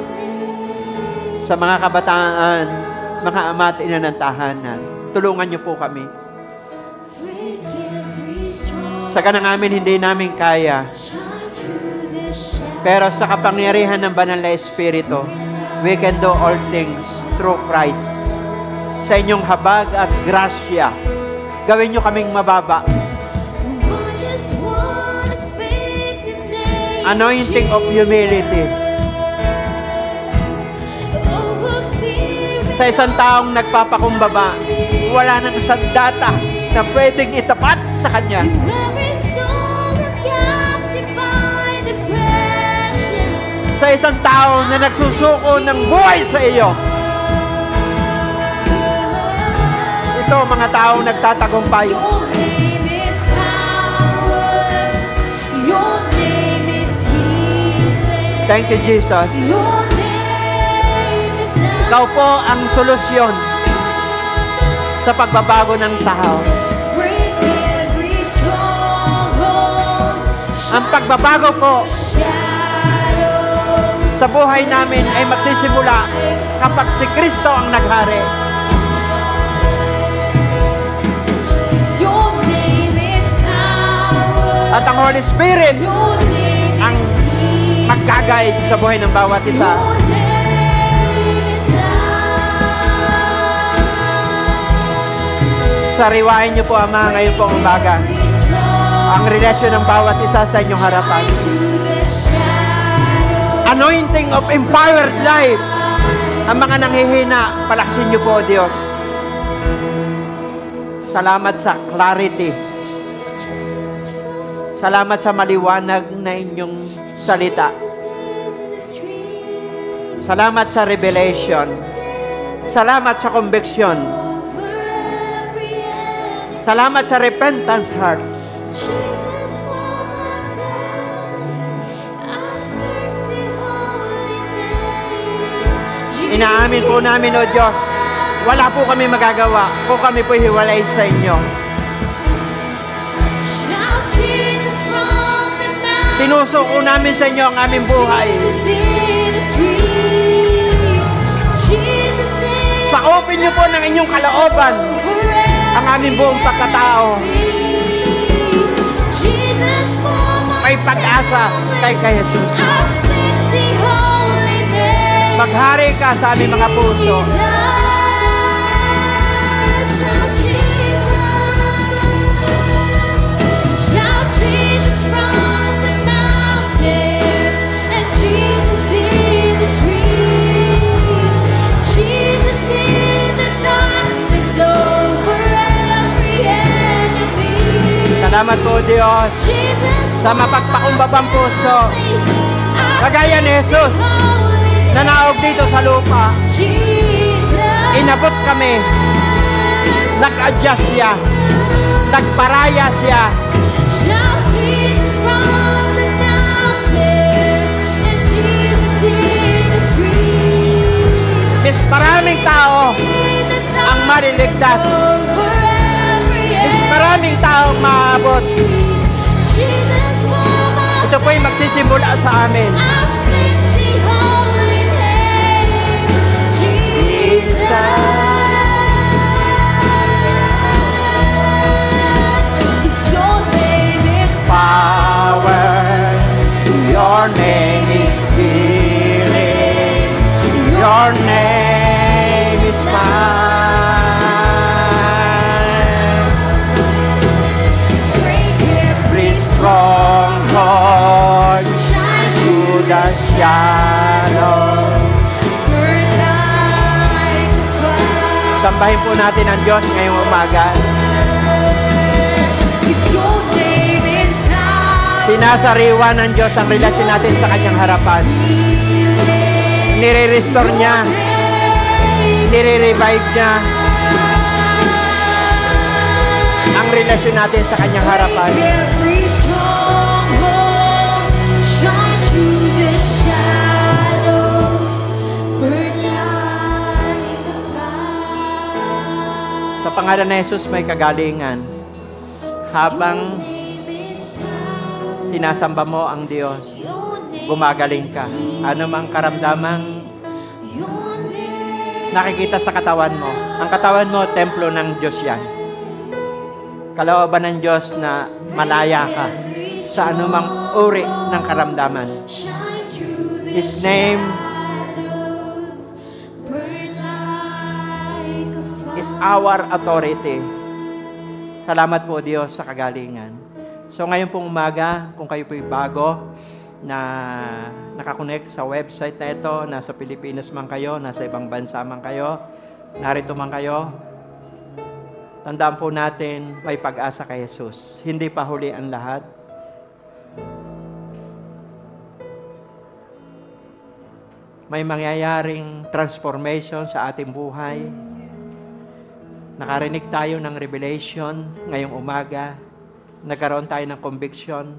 sa mga kabataan, mga ama at ina ng tahanan, tulungan niyo po kami. Sa kanang amin, hindi namin kaya. Pero sa kapangyarihan ng Banal na Espiritu, we can do all things through Christ. Sa inyong habag at grasya, gawin niyo kaming mababa. Anointing of humility. Sa isang taong nagpapakumbaba, wala nang sandata na pwedeng itapat sa kanya. Sa isang tao na nagsusuko ng buhay sa iyo. Ito, mga taong nagtatagumpay. Thank you, Jesus. Ikaw po ang solusyon sa pagbabago ng tao. Ang pagbabago po sa buhay namin ay magsisimula kapag si Kristo ang naghari. At ang Holy Spirit ang mag-guide sa buhay ng bawat isa. Sariwain niyo po, Ama, ngayon po ang umaga ang relasyon ng bawat isa sa inyong harapan. Anointing of empowered life. Ang mga nanghihina, palaksin niyo po, Diyos. Salamat sa clarity. Salamat sa maliwanag na inyong salita. Salamat sa revelation. Salamat sa conviction. Salamat sa repentance heart. Inaamin po namin, O Diyos, wala po kami magagawa kung kami po hiwalay sa inyo. Sinusuko namin sa inyo ang aming buhay. Sakopin niyo po ng inyong kalooban ang aming buong pagkatao. May pag-asa kay Jesus. Maghari ka sa aming mga puso. Salamat po, Diyos, sa mapagpakumbabang puso. Kagaya ni Jesus, na naog dito sa lupa. Inabot kami. Nag-adjust siya. Nagparaya siya. tagapagligtas. Is maraming taong maabot. Ito po yung magsisimula sa amin. Power, your name is healing, your name is mine. Break every stronghold, shine through the shadows, burn like fire. Sambahin po natin ang Diyos ngayong umaga. Sinasariwa ng Diyos ang relasyon natin sa Kanyang harapan. Nire-restore niya. Nire-revive niya ang relasyon natin sa Kanyang harapan. Sa pangalan ni Jesus may kagalingan. Habang sinasamba mo ang Diyos, gumagaling ka. Ano mang karamdamang nakikita sa katawan mo. Ang katawan mo, templo ng Diyos yan. Kalooban ng Diyos na malaya ka sa anumang uri ng karamdaman. His name is our authority. Salamat po Diyos sa kagalingan. So ngayon pong umaga, kung kayo po'y bago na nakakonect sa website na ito, nasa Pilipinas man kayo, nasa ibang bansa man kayo, narito man kayo, tandaan po natin, may pag-asa kay Jesus. Hindi pa huli ang lahat. May mangyayaring transformation sa ating buhay. Nakarinig tayo ng revelation ngayong umaga. Nagkaroon tayo ng conviction.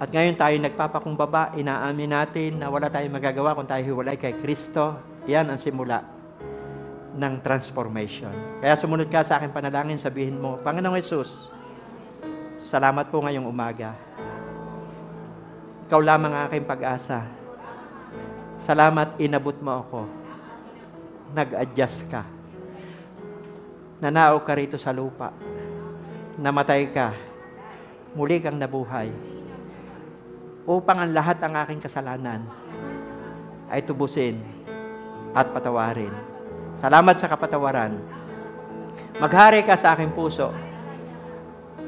At ngayon tayo nagpapakumbaba, inaamin natin na wala tayong magagawa kung tayo hiwalay kay Kristo. Yan ang simula ng transformation. Kaya sumunod ka sa aking panalangin, sabihin mo, Panginoong Jesus, salamat po ngayong umaga. Ikaw lamang ang aking pag-asa. Salamat, inabot mo ako. Nag-adjust ka. Nanao ka rito sa lupa. Namatay ka, muli kang nabuhay, upang ang lahat ng aking kasalanan ay tubusin at patawarin. Salamat sa kapatawaran. Maghari ka sa aking puso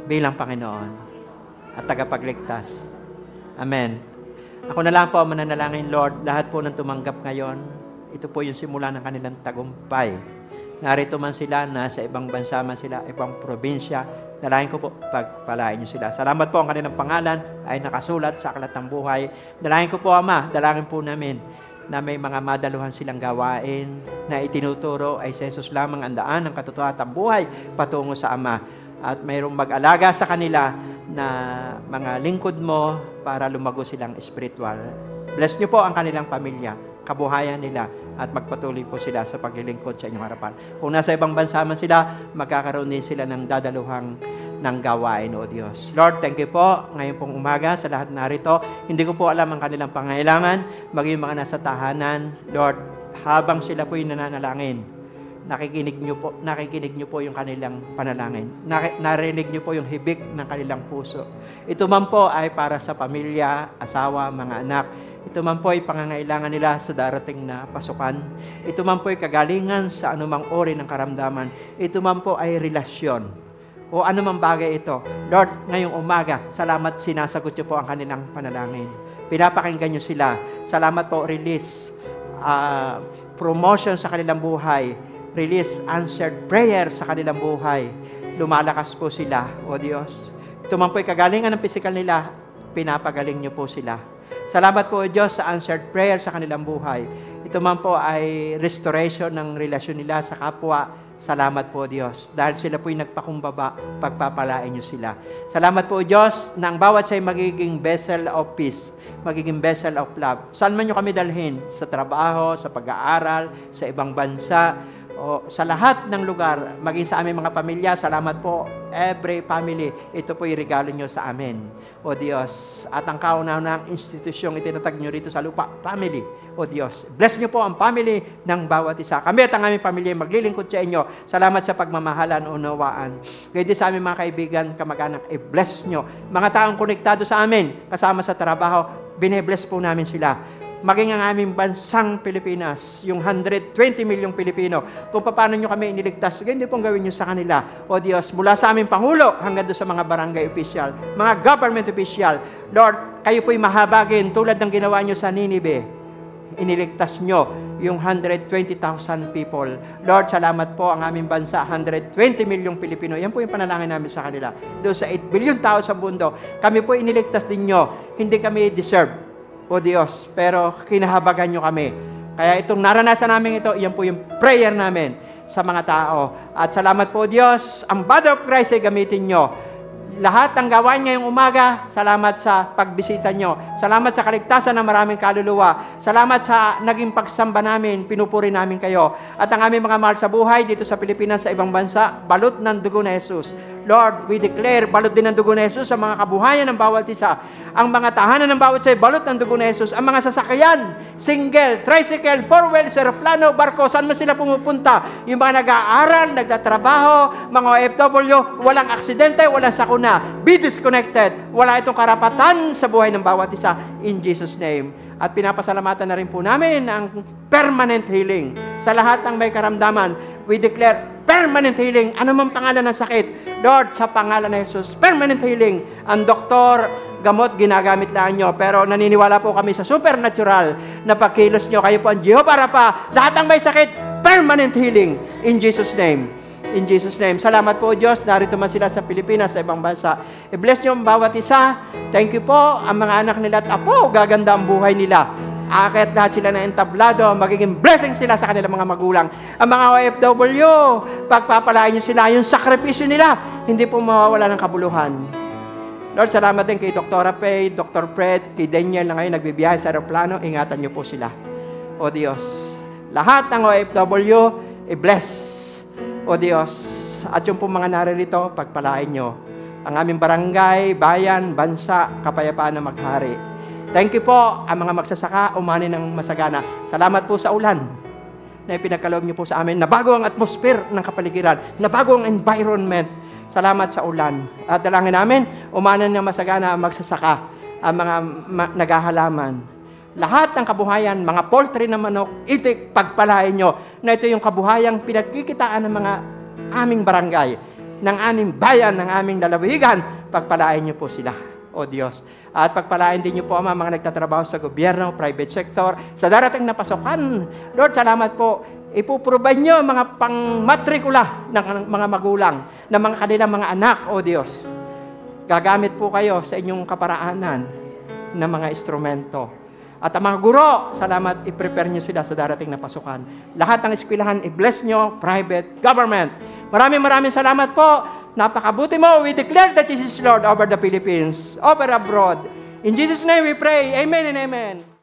bilang Panginoon at tagapagligtas. Amen. Ako na lang po ang mananalangin, Lord, lahat po ng tumanggap ngayon, ito po yung simula ng kanilang tagumpay. Narito man sila, nasa ibang bansa man sila, ibang probinsya, dalangin ko po, pagpalain niyo sila. Salamat po ang kanilang pangalan ay nakasulat sa aklat ng buhay. Dalangin ko po, Ama, dalangin po namin na may mga madaluhan silang gawain na itinuturo ay si Jesus lamang ang daan ng katotohanan at buhay patungo sa Ama. At mayroong mag-alaga sa kanila na mga lingkod mo para lumago silang spiritual. Bless niyo po ang kanilang pamilya, kabuhayan nila, at magpatuloy po sila sa paglilingkod sa inyong harapan. Kung nasa ibang bansa man sila, magkakaroon din sila ng dadaluhang ng gawain, O Diyos. Lord, thank you po ngayon pong umaga sa lahat narito. Hindi ko po alam ang kanilang pangailangan, maging mga nasa tahanan. Lord, habang sila po yung nananalangin, nakikinig niyo po yung kanilang panalangin. Narinig niyo po yung hibik ng kanilang puso. Ito man po ay para sa pamilya, asawa, mga anak. Ito man po ay pangangailangan nila sa darating na pasukan. Ito man po ay kagalingan sa anumang uri ng karamdaman. Ito man po ay relasyon o anumang bagay ito. Lord, ngayong umaga, salamat sinasagot niyo po ang kanilang panalangin. Pinapakinggan niyo sila. Salamat po, release promotion sa kanilang buhay. Release answered prayer sa kanilang buhay. Lumalakas po sila, O Diyos. Ito man po ay kagalingan ng physical nila. Pinapagaling niyo po sila. Salamat po, Diyos, sa answered prayer sa kanilang buhay. Ito man po ay restoration ng relasyon nila sa kapwa. Salamat po, Diyos. Dahil sila po'y nagpakumbaba, pagpapalain niyo sila. Salamat po, Diyos, na ang bawat siya'y magiging vessel of peace, magiging vessel of love. Saan man niyo kami dalhin? Sa trabaho, sa pag-aaral, sa ibang bansa. sa lahat ng lugar, maging sa aming mga pamilya. Salamat po, every family. Ito po yung regalo nyo sa amin, O Diyos. At ang kauna-unang institusyong itinatag nyo rito sa lupa, family, O Diyos. Bless nyo po ang family ng bawat isa. Kami at ang aming pamilya maglilingkod sa inyo. Salamat sa pagmamahalan, unawaan. Kaya din sa aming mga kaibigan, kamag-anak, i-bless nyo. Mga taong konektado sa amin, kasama sa trabaho, bine-bless po namin sila. Maging ang aming bansang Pilipinas, yung 120 milyong Pilipino, kung paano nyo kami iniligtas, ganyan pong gawin nyo sa kanila. O Diyos, mula sa aming Pangulo hanggang doon sa mga barangay official, mga government official, Lord, kayo po'y mahabagin tulad ng ginawa nyo sa Ninive. Iniligtas nyo yung 120,000 people. Lord, salamat po ang aming bansa, 120 milyong Pilipino. Yan po yung panalangin namin sa kanila. Doon sa 8 billion tao sa mundo, kami po iniligtas din nyo. Hindi kami deserve, O Diyos, pero kinahabagan nyo kami. Kaya itong naranasan namin ito, yan po yung prayer namin sa mga tao. At salamat po, Diyos, ang body of Christ ay gamitin nyo. Lahat ng gawain ngayong umaga, salamat sa pagbisita nyo. Salamat sa kaligtasan ng maraming kaluluwa. Salamat sa naging pagsamba namin, pinupuri namin kayo. At ang aming mga mahal sa buhay dito sa Pilipinas, sa ibang bansa, balot ng dugo na Jesus. Lord, we declare, balot din ng dugo na Jesus sa mga kabuhayan ng bawat isa. Ang mga tahanan ng bawat isa, balot ng dugo na Jesus. Ang mga sasakyan, single, tricycle, four-wheel, aeroplano, barko, saan man sila pumupunta. Yung mga nag-aaral, nagtatrabaho, mga OFW, walang aksidente, walang sakuna. Be disconnected. Wala itong karapatan sa buhay ng bawat isa. In Jesus' name. At pinapasalamatan na rin po namin ang permanent healing. Sa lahat ng may karamdaman, we declare permanent healing. Ano mang pangalan ng sakit, Lord, sa pangalan ng Jesus, permanent healing. Ang doktor, gamot, ginagamit lang nyo. Pero naniniwala po kami sa supernatural na pagkilos nyo. Kayo po ang Jehovah Rapha. Lahat ng may sakit, permanent healing. In Jesus' name. In Jesus' name. Salamat po, Diyos. Narito man sila sa Pilipinas, sa ibang bansa. I-bless nyo ang bawat isa. Thank you po. Ang mga anak nila at apo, gaganda ang buhay nila. Akit lahat sila na entablado, magiging blessing sila sa kanilang mga magulang. Ang mga OFW, pagpapalain nyo sila, yung sakripisyo nila, hindi po mawawala ng kabuluhan. Lord, salamat din kay Dr. Pay, Dr. Fred, kay Daniel na ngayon nagbibiyahe sa aeroplano, ingatan nyo po sila. O Diyos, lahat ng OFW, i-bless. O Diyos, at yung po mga naririto, pagpalain nyo. Ang aming barangay, bayan, bansa, kapayapaan na maghari. Thank you po, ang mga magsasaka, umani ng masagana. Salamat po sa ulan na ipinagkaloob niyo po sa amin. Nabago ang atmosphere ng kapaligiran. Nabago ang environment. Salamat sa ulan. At dalangin namin, umani ng masagana ang magsasaka, ang mga naghahalaman. Lahat ng kabuhayan, mga poultry na manok, itik, pagpalain nyo na ito yung kabuhayang pinagkikitaan ng mga aming barangay, ng aming bayan, ng aming lalawigan. Pagpalain nyo po sila, O Diyos. At pagpalain din niyo po ang mga nagtatrabaho sa gobyerno, private sector, sa darating na pasukan. Lord, salamat po. Ipuprovide niyo ang mga pangmatrikula ng mga magulang, ng mga kanilang mga anak, O Diyos. Gagamit po kayo sa inyong kaparaanan ng mga instrumento. At ang mga guro, salamat, i-prepare niyo sila sa darating na pasukan. Lahat ng eskwelahan, i-bless niyo, private, government. Maraming salamat po. Napakabuti mo. We declare that Jesus is Lord over the Philippines, over abroad. In Jesus' name we pray. Amen and amen.